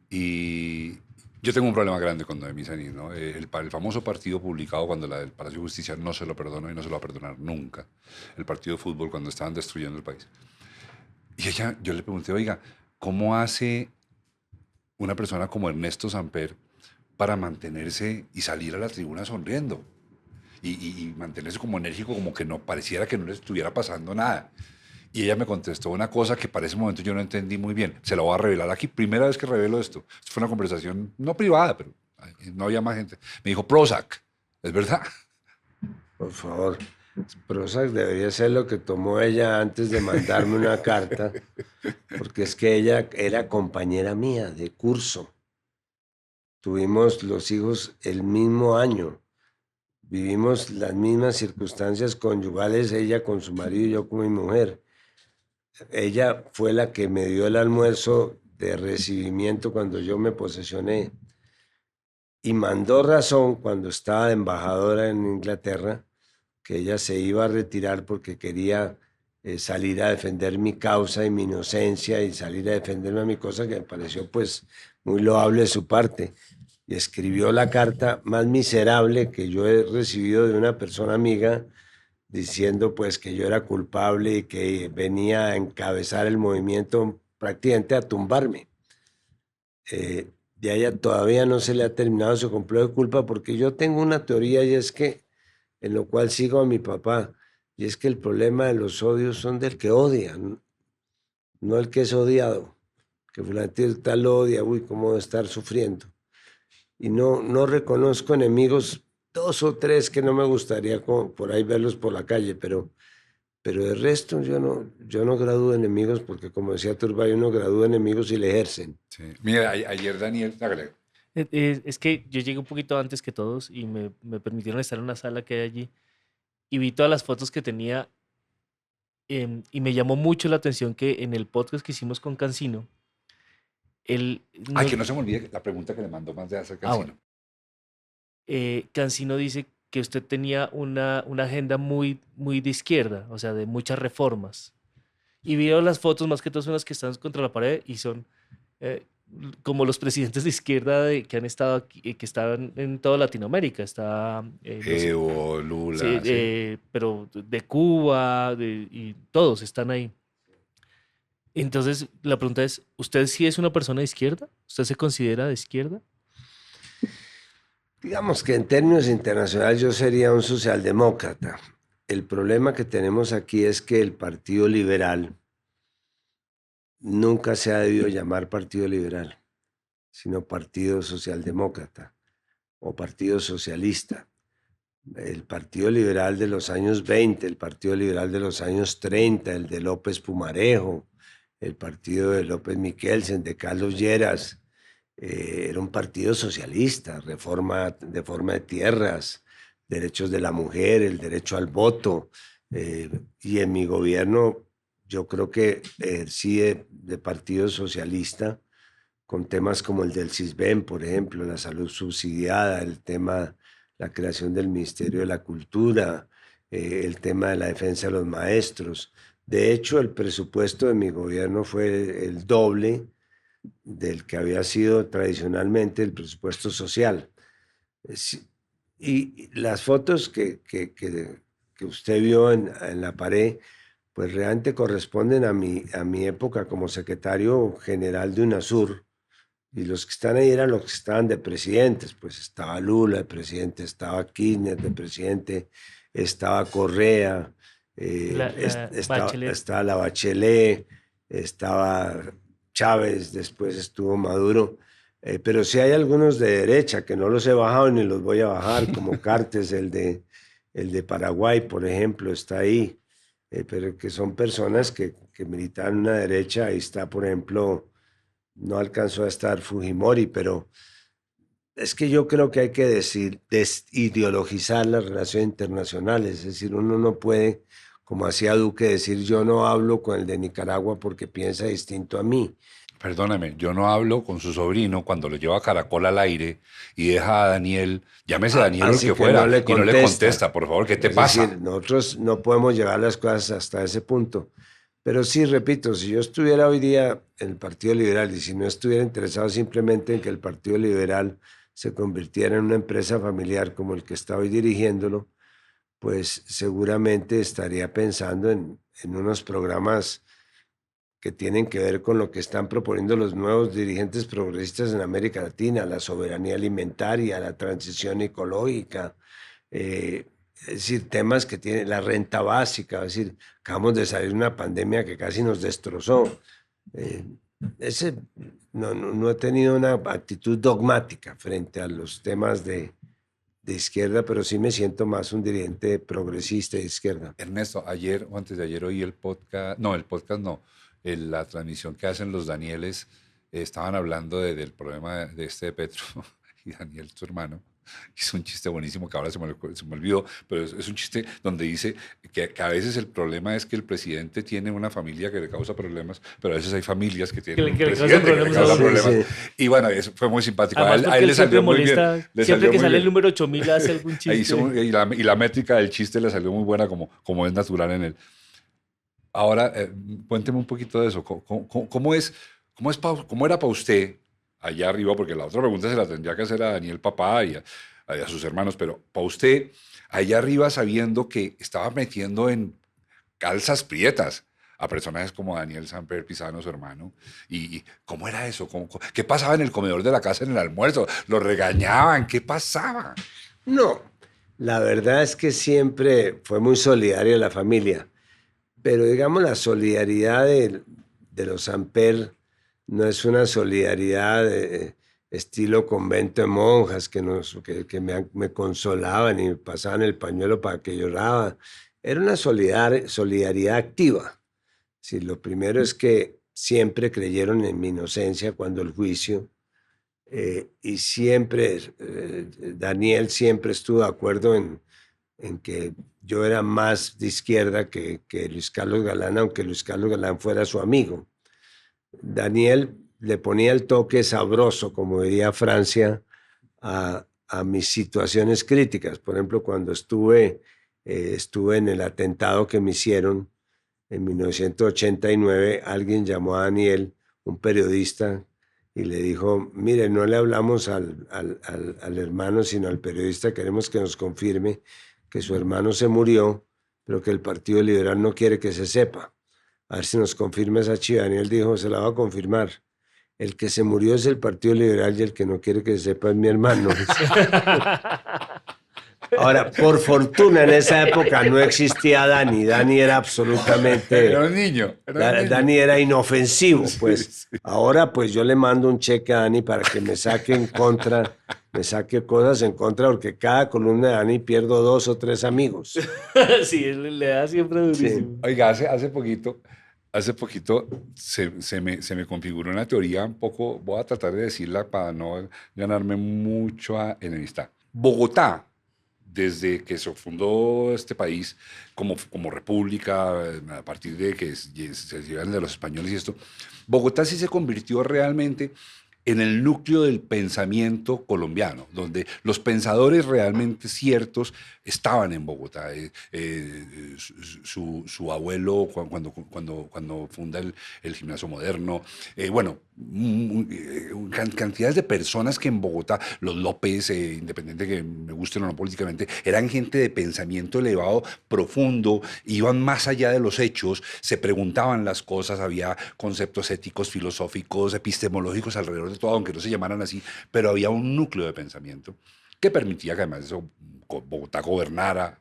Y yo tengo un problema grande con Noemí Sanín, ¿no? El famoso partido publicado cuando la del Palacio de Justicia no se lo perdonó y no se lo va a perdonar nunca. El partido de fútbol cuando estaban destruyendo el país. Y yo le pregunté, oiga, ¿cómo hace una persona como Ernesto Samper para mantenerse y salir a la tribuna sonriendo? Y mantenerse como enérgico, como que no pareciera que no le estuviera pasando nada. Y ella me contestó una cosa que para ese momento yo no entendí muy bien. Se la voy a revelar aquí. Primera vez que revelo esto. Esto fue una conversación no privada, pero no había más gente. Me dijo, Prozac. ¿Es verdad? Por favor. Prozac debería ser lo que tomó ella antes de mandarme una carta, porque es que ella era compañera mía de curso. Tuvimos los hijos el mismo año. Vivimos las mismas circunstancias conyugales, ella con su marido y yo con mi mujer. Ella fue la que me dio el almuerzo de recibimiento cuando yo me posesioné y mandó razón cuando estaba de embajadora en Inglaterra, que ella se iba a retirar porque quería salir a defender mi causa y mi inocencia y salir a defenderme a mi cosa, que me pareció pues muy loable de su parte. Y escribió la carta más miserable que yo he recibido de una persona amiga, diciendo pues que yo era culpable y que venía a encabezar el movimiento prácticamente a tumbarme. De ella todavía no se le ha terminado su complejo de culpa, porque yo tengo una teoría, y es que, en lo cual sigo a mi papá, y es que el problema de los odios son del que odia, no el que es odiado. Que fulanito tal lo odia, uy, cómo debe estar sufriendo. Y no reconozco enemigos, 2 o 3 que no me gustaría por ahí verlos por la calle, pero de resto yo no gradúo enemigos, porque como decía Turbay, uno gradúa enemigos y le ejercen. Sí. Mira, ayer Daniel, hágale. Es que yo llegué un poquito antes que todos y me permitieron estar en una sala que hay allí y vi todas las fotos que tenía, y me llamó mucho la atención que en el podcast que hicimos con Cancino, él Ay, nos- que no se me olvide la pregunta que le mandó más de acerca ah, del bueno, Cancino. Cancino dice que usted tenía una agenda muy de izquierda, o sea, de muchas reformas. Y vieron las fotos, más que todas son las que están contra la pared y son eh, como los presidentes de izquierda que han estado aquí, que estaban en toda Latinoamérica. Está, no sé, Evo, sí, Lula, sí. pero de Cuba, y todos están ahí. Entonces, la pregunta es, ¿usted sí es una persona de izquierda? ¿Usted se considera de izquierda? Digamos que en términos internacionales yo sería un socialdemócrata. El problema que tenemos aquí es que el Partido Liberal nunca se ha debido llamar Partido Liberal, sino Partido Socialdemócrata o Partido Socialista. El Partido Liberal de los años 20, el Partido Liberal de los años 30, el de López Pumarejo, el partido de López Miquelsen, de Carlos Lleras, era un partido socialista, reforma de tierras, derechos de la mujer, el derecho al voto. Y en mi gobierno yo creo que sí de partido socialista, con temas como el del CISBEN, por ejemplo, la salud subsidiada, el tema, la creación del Ministerio de la Cultura, el tema de la defensa de los maestros. De hecho, el presupuesto de mi gobierno fue el doble del que había sido tradicionalmente el presupuesto social. Sí. Y las fotos que usted vio en la pared, pues realmente corresponden a mi época como secretario general de UNASUR. Y los que están ahí eran los que estaban de presidentes, pues estaba Lula de presidente, estaba Kirchner de presidente, estaba Correa, La Bachelet. estaba la Bachelet, estaba Chávez, después estuvo Maduro. Pero sí hay algunos de derecha que no los he bajado ni los voy a bajar, como Cartes, el de Paraguay, por ejemplo, está ahí. Pero que son personas que militan una derecha. Ahí está, por ejemplo, no alcanzó a estar Fujimori, pero es que yo creo que hay que desideologizar las relaciones internacionales. Es decir, uno no puede, como hacía Duque, decir yo no hablo con el de Nicaragua porque piensa distinto a mí. Perdóname, yo no hablo con su sobrino cuando le lleva Caracol al aire y deja a Daniel, llámese Daniel o el Así que que no fuera, le y no le contesta. contesta, por favor, ¿qué te Es pasa? decir, nosotros no podemos llevar las cosas hasta ese punto. Pero sí, repito, si yo estuviera hoy día en el Partido Liberal y si no estuviera interesado simplemente en que el Partido Liberal se convirtiera en una empresa familiar como el que está hoy dirigiéndolo, pues seguramente estaría pensando en unos programas que tienen que ver con lo que están proponiendo los nuevos dirigentes progresistas en América Latina, la soberanía alimentaria, la transición ecológica, eh, Es decir, temas que tiene la renta básica, es decir, acabamos de salir de una pandemia que casi nos destrozó. Eh, ese, no he tenido una actitud dogmática frente a los temas de izquierda, pero sí me siento más un dirigente progresista de izquierda. Ernesto, ayer o antes de ayer oí el podcast, no, la transmisión que hacen los Danieles, estaban hablando del problema de este de Petro y Daniel, su hermano, hizo un chiste buenísimo que ahora se me olvidó, pero es un chiste donde dice que a veces el problema es que el presidente tiene una familia que le causa problemas, pero a veces hay familias que tienen un Que le causan presidente que le problemas causa a uno. problemas. Sí. Y bueno, eso fue muy simpático. Además, A porque él él le siempre salió muy bien. molesta, Le siempre salió que muy sale el bien. número 8000 hace algún Ahí chiste. y la métrica del chiste le salió muy buena como es natural en él. Ahora, cuénteme un poquito de eso. ¿Cómo era para usted allá arriba? Porque la otra pregunta se la tendría que hacer a Daniel Papá y a sus hermanos, pero para usted allá arriba sabiendo que estaba metiendo en calzas prietas a personajes como Daniel Samper Pizano, su hermano. ¿Y cómo era eso? ¿Qué pasaba en el comedor de la casa en el almuerzo? ¿Lo regañaban? ¿Qué pasaba? No, la verdad es que siempre fue muy solidaria la familia, pero digamos la solidaridad de los Amper no es una solidaridad de estilo convento de monjas que me consolaban y me pasaban el pañuelo para que lloraba. Era una solidaridad activa. Sí, lo primero es que siempre creyeron en mi inocencia cuando el juicio, y siempre, Daniel siempre estuvo de acuerdo en que yo era más de izquierda que Luis Carlos Galán, aunque Luis Carlos Galán fuera su amigo. Daniel le ponía el toque sabroso, como diría Francia, a mis situaciones críticas. Por ejemplo, cuando estuve en el atentado que me hicieron en 1989, alguien llamó a Daniel, un periodista, y le dijo, mire, no le hablamos al hermano, sino al periodista, queremos que nos confirme que su hermano se murió, pero que el Partido Liberal no quiere que se sepa. A ver si nos confirma esa chiva. Daniel dijo, se la va a confirmar. El que se murió es el Partido Liberal y el que no quiere que se sepa es mi hermano. Ahora, por fortuna en esa época no existía Dani. Dani era absolutamente... Era un niño. Dani era inofensivo, pues. Sí, sí. Ahora, pues yo le mando un cheque a Dani para que me saque cosas en contra, porque cada columna de Dani pierdo 2 o 3 amigos. Sí, él le da siempre durísimo. Oiga, hace poquito se me configuró una teoría un poco, voy a tratar de decirla para no ganarme mucho a enemistad. Bogotá, desde que se fundó este país como república, a partir de que se llegan de los españoles y esto, Bogotá sí se convirtió realmente en el núcleo del pensamiento colombiano, donde los pensadores realmente ciertos estaban en Bogotá. Su abuelo cuando funda el Gimnasio Moderno, cantidades de personas que en Bogotá, los López, independiente que me gusten o no políticamente, eran gente de pensamiento elevado, profundo, iban más allá de los hechos, se preguntaban las cosas, había conceptos éticos, filosóficos, epistemológicos alrededor de todo, aunque no se llamaran así, pero había un núcleo de pensamiento que permitía que además eso, Bogotá gobernara.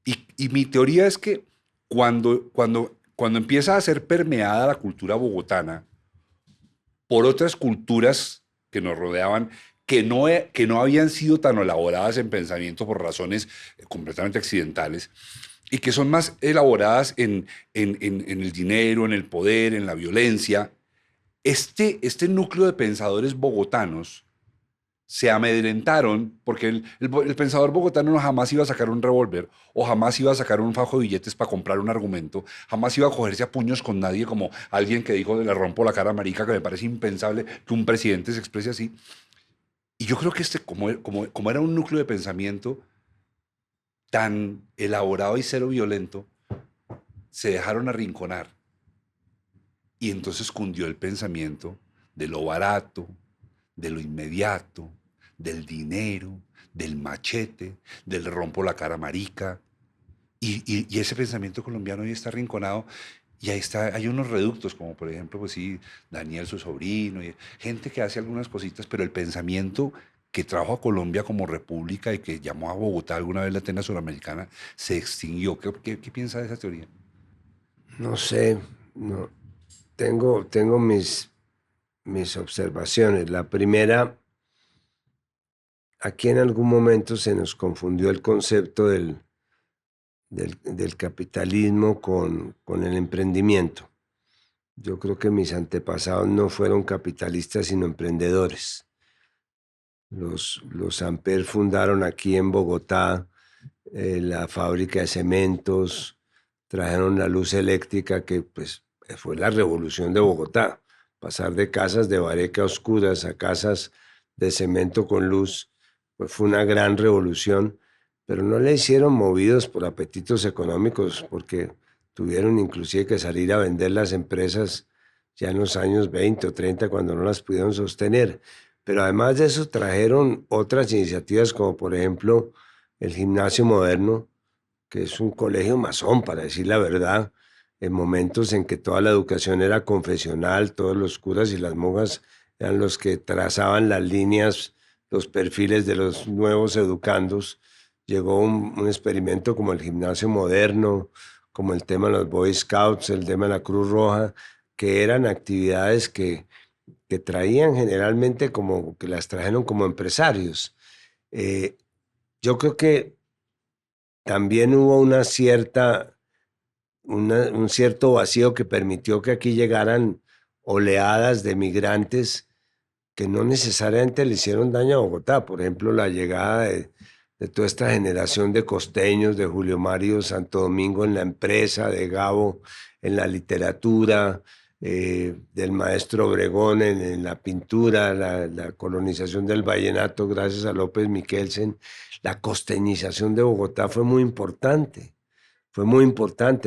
Y mi teoría es que cuando empieza a ser permeada la cultura bogotana por otras culturas que nos rodeaban, que no habían sido tan elaboradas en pensamiento por razones completamente accidentales, y que son más elaboradas en el dinero, en el poder, en la violencia, este núcleo de pensadores bogotanos se amedrentaron porque el pensador bogotano jamás iba a sacar un revólver o jamás iba a sacar un fajo de billetes para comprar un argumento, jamás iba a cogerse a puños con nadie, como alguien que dijo le rompo la cara a marica, que me parece impensable que un presidente se exprese así. Y yo creo que como era un núcleo de pensamiento tan elaborado y cero violento, se dejaron arrinconar. Y entonces cundió el pensamiento de lo barato, de lo inmediato, del dinero, del machete, del rompo la cara marica. Y ese pensamiento colombiano hoy está arrinconado. Y ahí hay unos reductos, como por ejemplo, pues sí, Daniel, su sobrino, y gente que hace algunas cositas, pero el pensamiento que trajo a Colombia como república y que llamó a Bogotá alguna vez la Atenas Suramericana, se extinguió. ¿Qué piensa de esa teoría? No sé, no. Tengo mis observaciones. La primera, aquí en algún momento se nos confundió el concepto del capitalismo con el emprendimiento. Yo creo que mis antepasados no fueron capitalistas, sino emprendedores. Los Amper fundaron aquí en Bogotá la fábrica de cementos, trajeron la luz eléctrica que pues fue la revolución de Bogotá. Pasar de casas de bareca oscuras a casas de cemento con luz, pues fue una gran revolución, pero no la hicieron movidos por apetitos económicos, porque tuvieron inclusive que salir a vender las empresas ya en los años 20 o 30 cuando no las pudieron sostener. Pero además de eso trajeron otras iniciativas como por ejemplo el Gimnasio Moderno, que es un colegio masón, para decir la verdad, en momentos en que toda la educación era confesional, todos los curas y las monjas eran los que trazaban las líneas, los perfiles de los nuevos educandos. Llegó un experimento como el Gimnasio Moderno, como el tema de los Boy Scouts, el tema de la Cruz Roja, que eran actividades que traían generalmente como, que las trajeron como empresarios. Yo creo que también hubo un cierto vacío que permitió que aquí llegaran oleadas de migrantes que no necesariamente le hicieron daño a Bogotá. Por ejemplo, la llegada de toda esta generación de costeños, de Julio Mario Santo Domingo en la empresa, de Gabo en la literatura, del maestro Obregón en la pintura, la colonización del vallenato gracias a López Miquelsen. La costeñización de Bogotá fue muy importante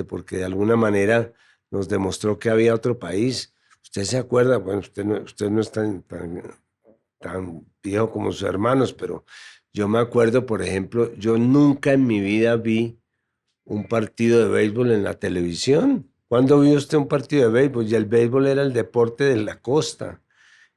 porque de alguna manera nos demostró que había otro país. Usted se acuerda, bueno, usted no es tan viejo como sus hermanos, pero yo me acuerdo, por ejemplo, yo nunca en mi vida vi un partido de béisbol en la televisión. ¿Cuándo vio usted un partido de béisbol? Y el béisbol era el deporte de la costa,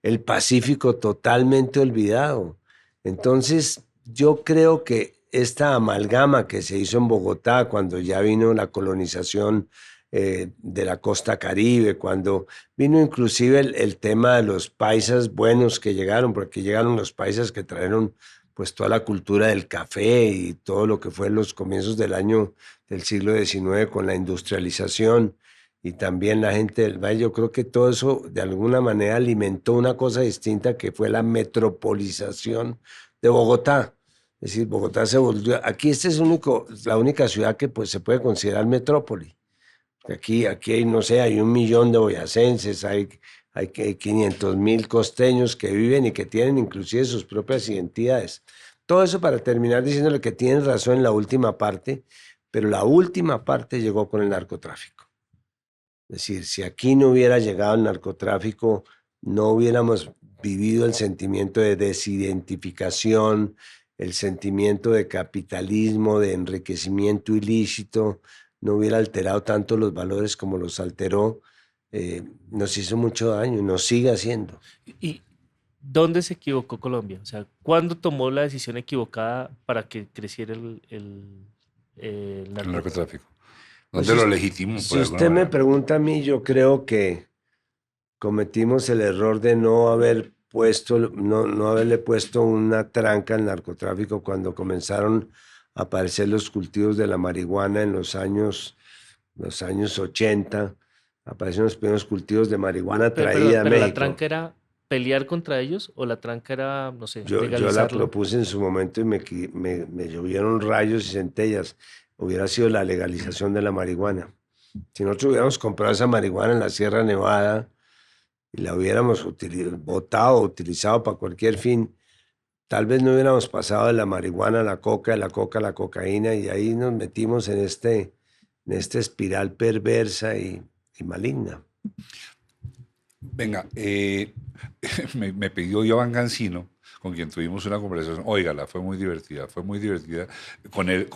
el Pacífico totalmente olvidado. Entonces, yo creo que esta amalgama que se hizo en Bogotá cuando ya vino la colonización de la costa Caribe, cuando vino inclusive el tema de los paisas buenos que llegaron, porque llegaron los paisas que trajeron pues toda la cultura del café y todo lo que fue en los comienzos del siglo XIX con la industrialización y también la gente del valle. Yo creo que todo eso de alguna manera alimentó una cosa distinta que fue la metropolización de Bogotá. Es decir, Bogotá se volvió... Aquí esta es la única ciudad que pues, se puede considerar metrópoli. Aquí hay, no sé, hay 1 millón de boyacenses, hay 500.000 costeños que viven y que tienen inclusive sus propias identidades. Todo eso para terminar diciéndole que tienen razón en la última parte, pero la última parte llegó con el narcotráfico. Es decir, si aquí no hubiera llegado el narcotráfico, no hubiéramos vivido el sentimiento de desidentificación, el sentimiento de capitalismo, de enriquecimiento ilícito, no hubiera alterado tanto los valores como los alteró. Nos hizo mucho daño y nos sigue haciendo. ¿Y dónde se equivocó Colombia? O sea, ¿cuándo tomó la decisión equivocada para que creciera el narcotráfico? Pues ¿Dónde lo legitimó? Si usted me pregunta a mí, yo creo que cometimos el error de no haberle puesto una tranca al narcotráfico cuando comenzaron a aparecer los cultivos de la marihuana en los años 80. Aparecieron los primeros cultivos de marihuana traída a México. ¿La tranca era pelear contra ellos o la tranca era, no sé, yo la propuse en su momento y me llovieron rayos y centellas? Hubiera sido la legalización de la marihuana. Si nosotros hubiéramos comprado esa marihuana en la Sierra Nevada y la hubiéramos botado o utilizado para cualquier fin, tal vez no hubiéramos pasado de la marihuana a la coca, de la coca a la cocaína, y ahí nos metimos en esta espiral perversa y maligna. Venga, me pidió Iván Cancino, con quien tuvimos una conversación. Óigala, fue muy divertida. Con él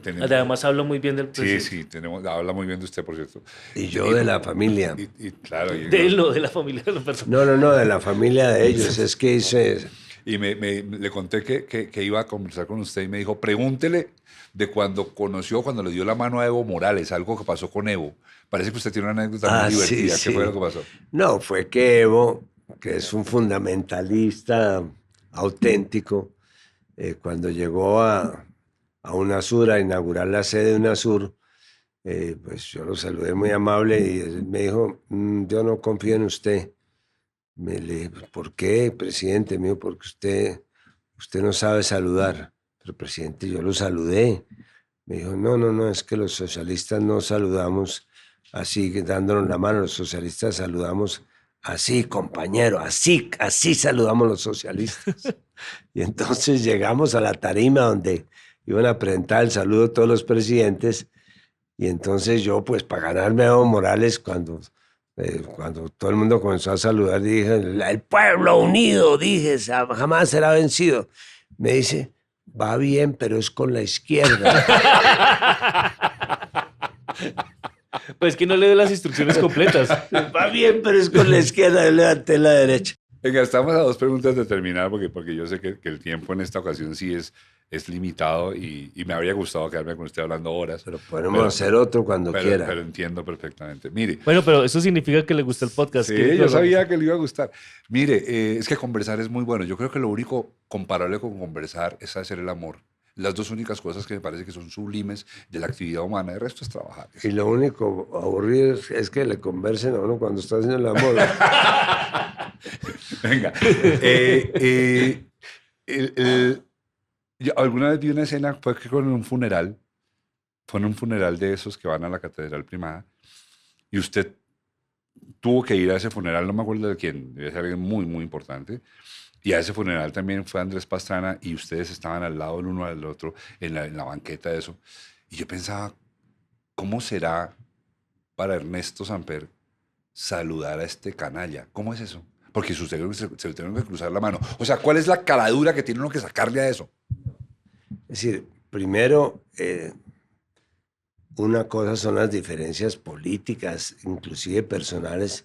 tenemos... Además habló muy bien del presidente. Sí, habla muy bien de usted, por cierto. Y yo de la familia. Claro. De la familia de los personajes. No, de la familia de ellos. Es que Y le conté que iba a conversar con usted y me dijo, pregúntele de cuando le dio la mano a Evo Morales, algo que pasó con Evo. Parece que usted tiene una anécdota muy divertida. Sí. ¿Qué fue lo que pasó? No, fue que Evo, que es un fundamentalista auténtico, cuando llegó a UNASUR a inaugurar la sede de UNASUR, pues yo lo saludé muy amable y él me dijo, yo no confío en usted. Le dije, ¿por qué, presidente? Me dijo, porque usted no sabe saludar. Pero, presidente, yo lo saludé. Me dijo, no, es que los socialistas no saludamos así, dándonos la mano. Los socialistas saludamos así, compañero, así saludamos los socialistas. Y entonces llegamos a la tarima donde iban a presentar el saludo de todos los presidentes. Y entonces yo, pues, para ganarme a Evo Morales, cuando todo el mundo comenzó a saludar, dije, el pueblo unido, dije, jamás será vencido. Me dice, va bien, pero es con la izquierda. Pues que no le doy las instrucciones completas. Va bien, pero es con la izquierda, yo levanté la derecha. Venga, estamos a 2 preguntas de terminar, porque yo sé que el tiempo en esta ocasión sí es limitado y me habría gustado quedarme con usted hablando horas. Pero podemos hacer otro cuando quiera. Pero entiendo perfectamente. Mire. Bueno, pero eso significa que le gusta el podcast. Sí, yo sabía que le iba a gustar. Mire, es que conversar es muy bueno. Yo creo que lo único comparable con conversar es hacer el amor. Las 2 únicas cosas que me parece que son sublimes de la actividad humana. El resto es trabajar. Y lo único aburrido es que le conversen a uno cuando está haciendo el amor. Venga. Yo alguna vez vi una escena, fue en un funeral de esos que van a la Catedral Primada, y usted tuvo que ir a ese funeral, no me acuerdo de quién, debe ser alguien muy, muy importante, y a ese funeral también fue Andrés Pastrana, y ustedes estaban al lado el uno del otro en la banqueta de eso, y yo pensaba, ¿cómo será para Ernesto Samper saludar a este canalla? ¿Cómo es eso? Porque se le tienen que cruzar la mano. O sea, ¿cuál es la caradura que tiene uno que sacarle a eso? Es decir, primero, una cosa son las diferencias políticas, inclusive personales,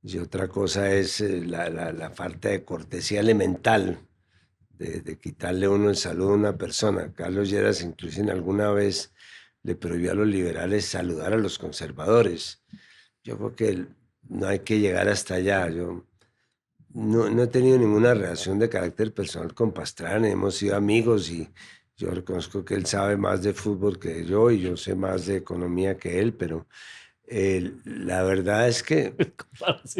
y otra cosa es la falta de cortesía elemental, de quitarle uno el saludo a una persona. Carlos Lleras inclusive alguna vez le prohibió a los liberales saludar a los conservadores. Yo creo que no hay que llegar hasta allá. Yo no he tenido ninguna relación de carácter personal con Pastrana, hemos sido amigos y yo reconozco que él sabe más de fútbol que yo y yo sé más de economía que él, pero la verdad es que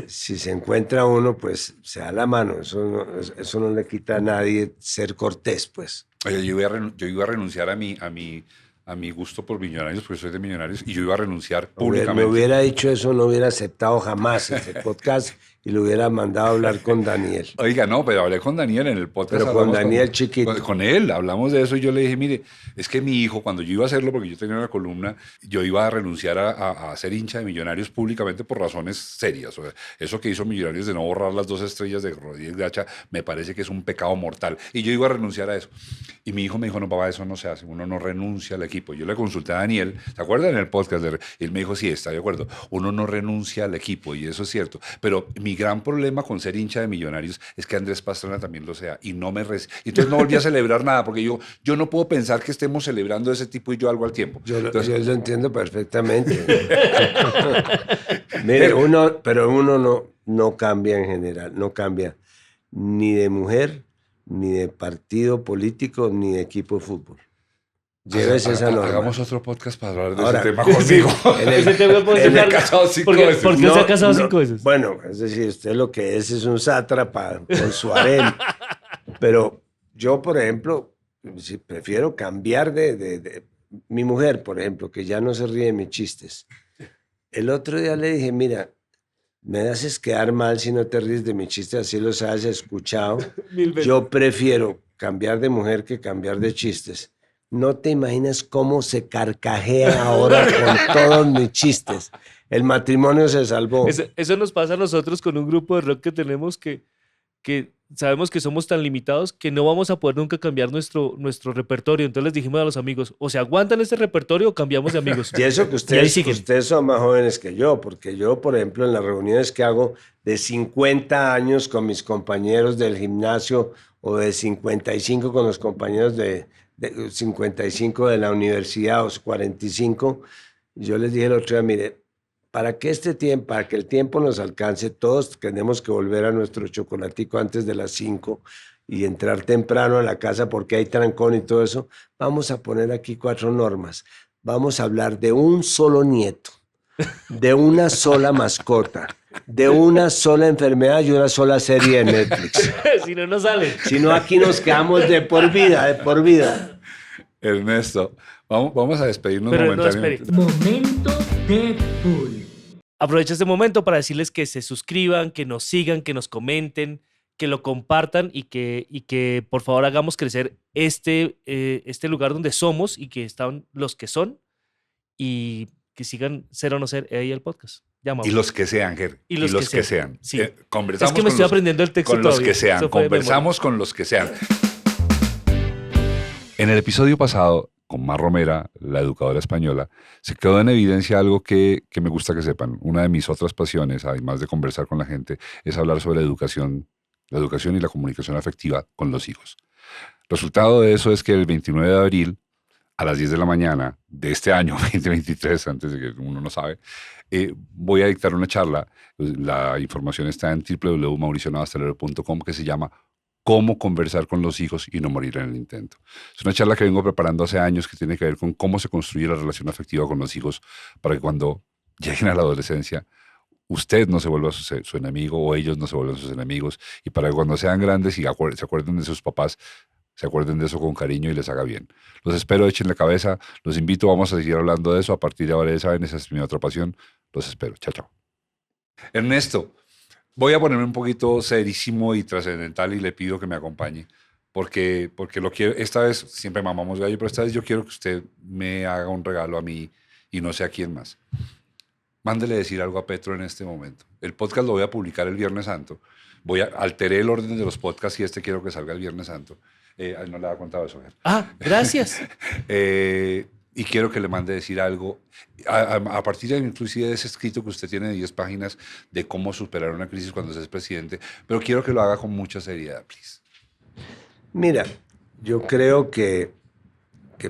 si se encuentra uno, pues se da la mano. Eso no le quita a nadie ser cortés, pues. Oye, yo iba a renunciar a mi gusto por Millonarios, porque soy de Millonarios, y yo iba a renunciar públicamente. Me hubiera dicho eso, no hubiera aceptado jamás este podcast y lo hubiera mandado a hablar con Daniel. Oiga, no, pero hablé con Daniel en el podcast. Pero con Daniel chiquito. Con él, hablamos de eso y yo le dije, mire, es que mi hijo, cuando yo iba a hacerlo, porque yo tenía una columna, yo iba a renunciar a ser hincha de Millonarios públicamente por razones serias. O sea, eso que hizo Millonarios de no borrar las 2 estrellas de Rodríguez Gacha, me parece que es un pecado mortal. Y yo iba a renunciar a eso. Y mi hijo me dijo, no, papá, eso no se hace, uno no renuncia al equipo. Yo le consulté a Daniel, ¿se acuerdan en el podcast? Y él me dijo, sí, está de acuerdo, uno no renuncia al equipo, y eso es cierto. Pero mi gran problema con ser hincha de Millonarios es que Andrés Pastrana también lo sea, y entonces no volví a celebrar nada, porque yo no puedo pensar que estemos celebrando ese tipo y yo algo al tiempo. Yo lo entiendo perfectamente. Mire, uno no cambia en general, no cambia ni de mujer, ni de partido político, ni de equipo de fútbol. Llévese esa norma. Hagamos otro podcast para hablar de ese tema conmigo. Ese tema puede ser casado 5 veces. ¿Por qué se ha casado 5 veces? Bueno, es decir, usted lo que es un sátrapa con su harén. Pero yo, por ejemplo, si prefiero cambiar de mi mujer, por ejemplo, que ya no se ríe de mis chistes. El otro día le dije, mira, me haces quedar mal si no te ríes de mis chistes, así los hayas escuchado. Yo prefiero cambiar de mujer que cambiar de chistes. No te imaginas cómo se carcajea ahora con todos mis chistes. El matrimonio se salvó. Eso nos pasa a nosotros con un grupo de rock que tenemos que sabemos que somos tan limitados que no vamos a poder nunca cambiar nuestro repertorio. Entonces les dijimos a los amigos, o se aguantan este repertorio o cambiamos de amigos. Y eso que ustedes son más jóvenes que yo, porque yo, por ejemplo, en las reuniones que hago de 50 años con mis compañeros del gimnasio o de 55 con los compañeros de 55 de la universidad o 45, yo les dije el otro día, mire, para que el tiempo nos alcance, todos tenemos que volver a nuestro chocolatico antes de las 5 y entrar temprano a la casa porque hay trancón y todo eso. Vamos a poner aquí 4 normas. Vamos a hablar de un solo nieto, de una sola mascota, de una sola enfermedad y una sola serie de Netflix. Si no, no sale. Si no, aquí nos quedamos de por vida, de por vida. Ernesto, vamos a despedirnos Pero no, momentáneamente. espere. Momento Deadpool. Aprovecho este momento para decirles que se suscriban, que nos sigan, que nos comenten, que lo compartan y que por favor hagamos crecer este lugar donde somos y que están los que son y que sigan ser o no ser ahí el podcast. Ya, Mau. Y los que sean, Ger. Y los que sean. Sí. Conversamos Es que me con estoy aprendiendo el texto con los todavía. que sean. Eso fue de Conversamos con los que sean. En el episodio pasado, con Mar Romera, la educadora española, se quedó en evidencia algo que me gusta que sepan. Una de mis otras pasiones, además de conversar con la gente, es hablar sobre la educación y la comunicación afectiva con los hijos. Resultado de eso es que el 29 de abril, a las 10 de la mañana de este año 2023, antes de que uno no sabe, voy a dictar una charla. La información está en www.mauricionavastalero.com, que se llama Cómo conversar con los hijos y no morir en el intento. Es una charla que vengo preparando hace años que tiene que ver con cómo se construye la relación afectiva con los hijos para que cuando lleguen a la adolescencia usted no se vuelva su enemigo o ellos no se vuelvan sus enemigos, y para que cuando sean grandes y se acuerden de sus papás, se acuerden de eso con cariño y les haga bien. Los espero, échenle cabeza, los invito, vamos a seguir hablando de eso a partir de ahora, ya saben, esa es mi otra pasión. Los espero, chao, chao. Ernesto, voy a ponerme un poquito serísimo y trascendental y le pido que me acompañe, porque lo quiero. Esta vez siempre mamamos gallo, pero esta vez yo quiero que usted me haga un regalo a mí y no sé a quién más. Mándele decir algo a Petro en este momento. El podcast lo voy a publicar el Viernes Santo. Alteré el orden de los podcasts y quiero que salga el Viernes Santo. No le había contado eso. Gracias. Y quiero que le mande decir algo a partir de inclusive de ese escrito que usted tiene de 10 páginas de cómo superar una crisis cuando se es presidente, pero quiero que lo haga con mucha seriedad, please. Mira, yo creo que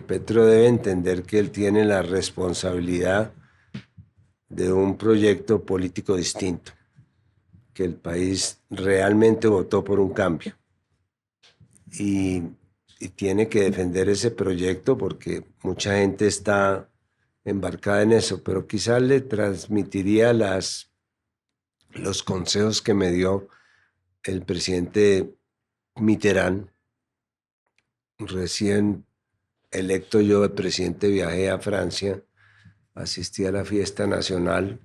Petro debe entender que él tiene la responsabilidad de un proyecto político distinto, que el país realmente votó por un cambio y tiene que defender ese proyecto porque mucha gente está embarcada en eso, pero quizás le transmitiría los consejos que me dio el presidente Mitterrand. Recién electo yo de presidente, viajé a Francia, asistí a la fiesta nacional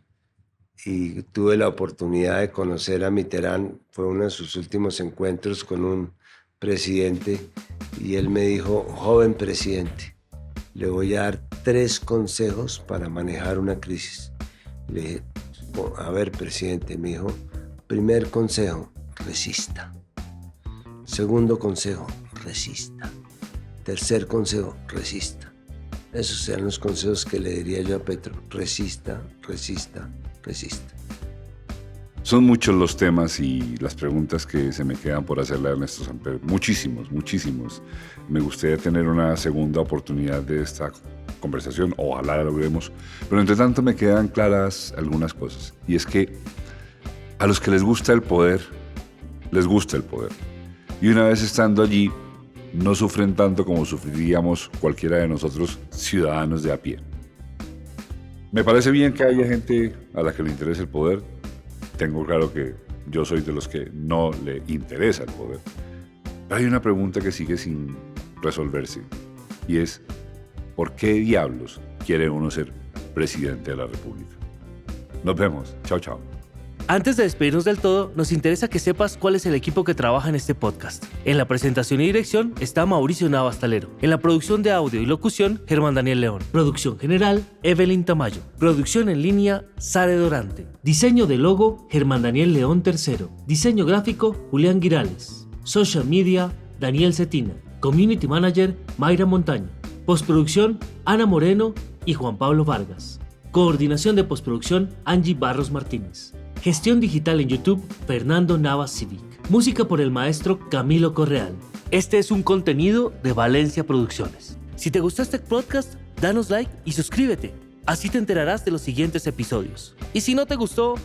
y tuve la oportunidad de conocer a Mitterrand. Fue uno de sus últimos encuentros con un presidente y él me dijo: joven presidente, le voy a dar 3 consejos para manejar una crisis. Le dije: a ver, presidente. Me dijo: primer consejo, resista. Segundo consejo, resista. Tercer consejo, resista. Esos serían los consejos que le diría yo a Petro: resista, resista, resista. Son muchos los temas y las preguntas que se me quedan por hacerle a Ernesto Samper. Muchísimos, muchísimos. Me gustaría tener una segunda oportunidad de esta conversación. Ojalá la logremos. Pero entre tanto me quedan claras algunas cosas. Y es que a los que les gusta el poder, les gusta el poder. Y una vez estando allí, no sufren tanto como sufriríamos cualquiera de nosotros, ciudadanos de a pie. Me parece bien que haya gente a la que le interese el poder. Tengo claro que yo soy de los que no le interesa el poder. Pero hay una pregunta que sigue sin resolverse, y es: ¿por qué diablos quiere uno ser presidente de la República? Nos vemos. Chao, chao. Antes de despedirnos del todo, nos interesa que sepas cuál es el equipo que trabaja en este podcast. En la presentación y dirección está Mauricio Navastalero. En la producción de audio y locución, Germán Daniel León. Producción general, Evelyn Tamayo. Producción en línea, Sare Dorante. Diseño de logo, Germán Daniel León III. Diseño gráfico, Julián Girales. Social media, Daniel Cetina. Community Manager, Mayra Montaño. Postproducción, Ana Moreno y Juan Pablo Vargas. Coordinación de postproducción, Angie Barros Martínez. Gestión digital en YouTube, Fernando Navas Civic. Música por el maestro Camilo Correal. Este es un contenido de Valencia Producciones. Si te gustó este podcast, danos like y suscríbete. Así te enterarás de los siguientes episodios. Y si no te gustó,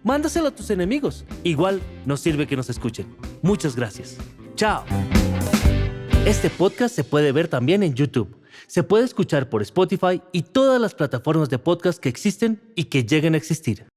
mándaselo a tus enemigos. Igual nos sirve que nos escuchen. Muchas gracias. Chao. Este podcast se puede ver también en YouTube. Se puede escuchar por Spotify y todas las plataformas de podcast que existen y que lleguen a existir.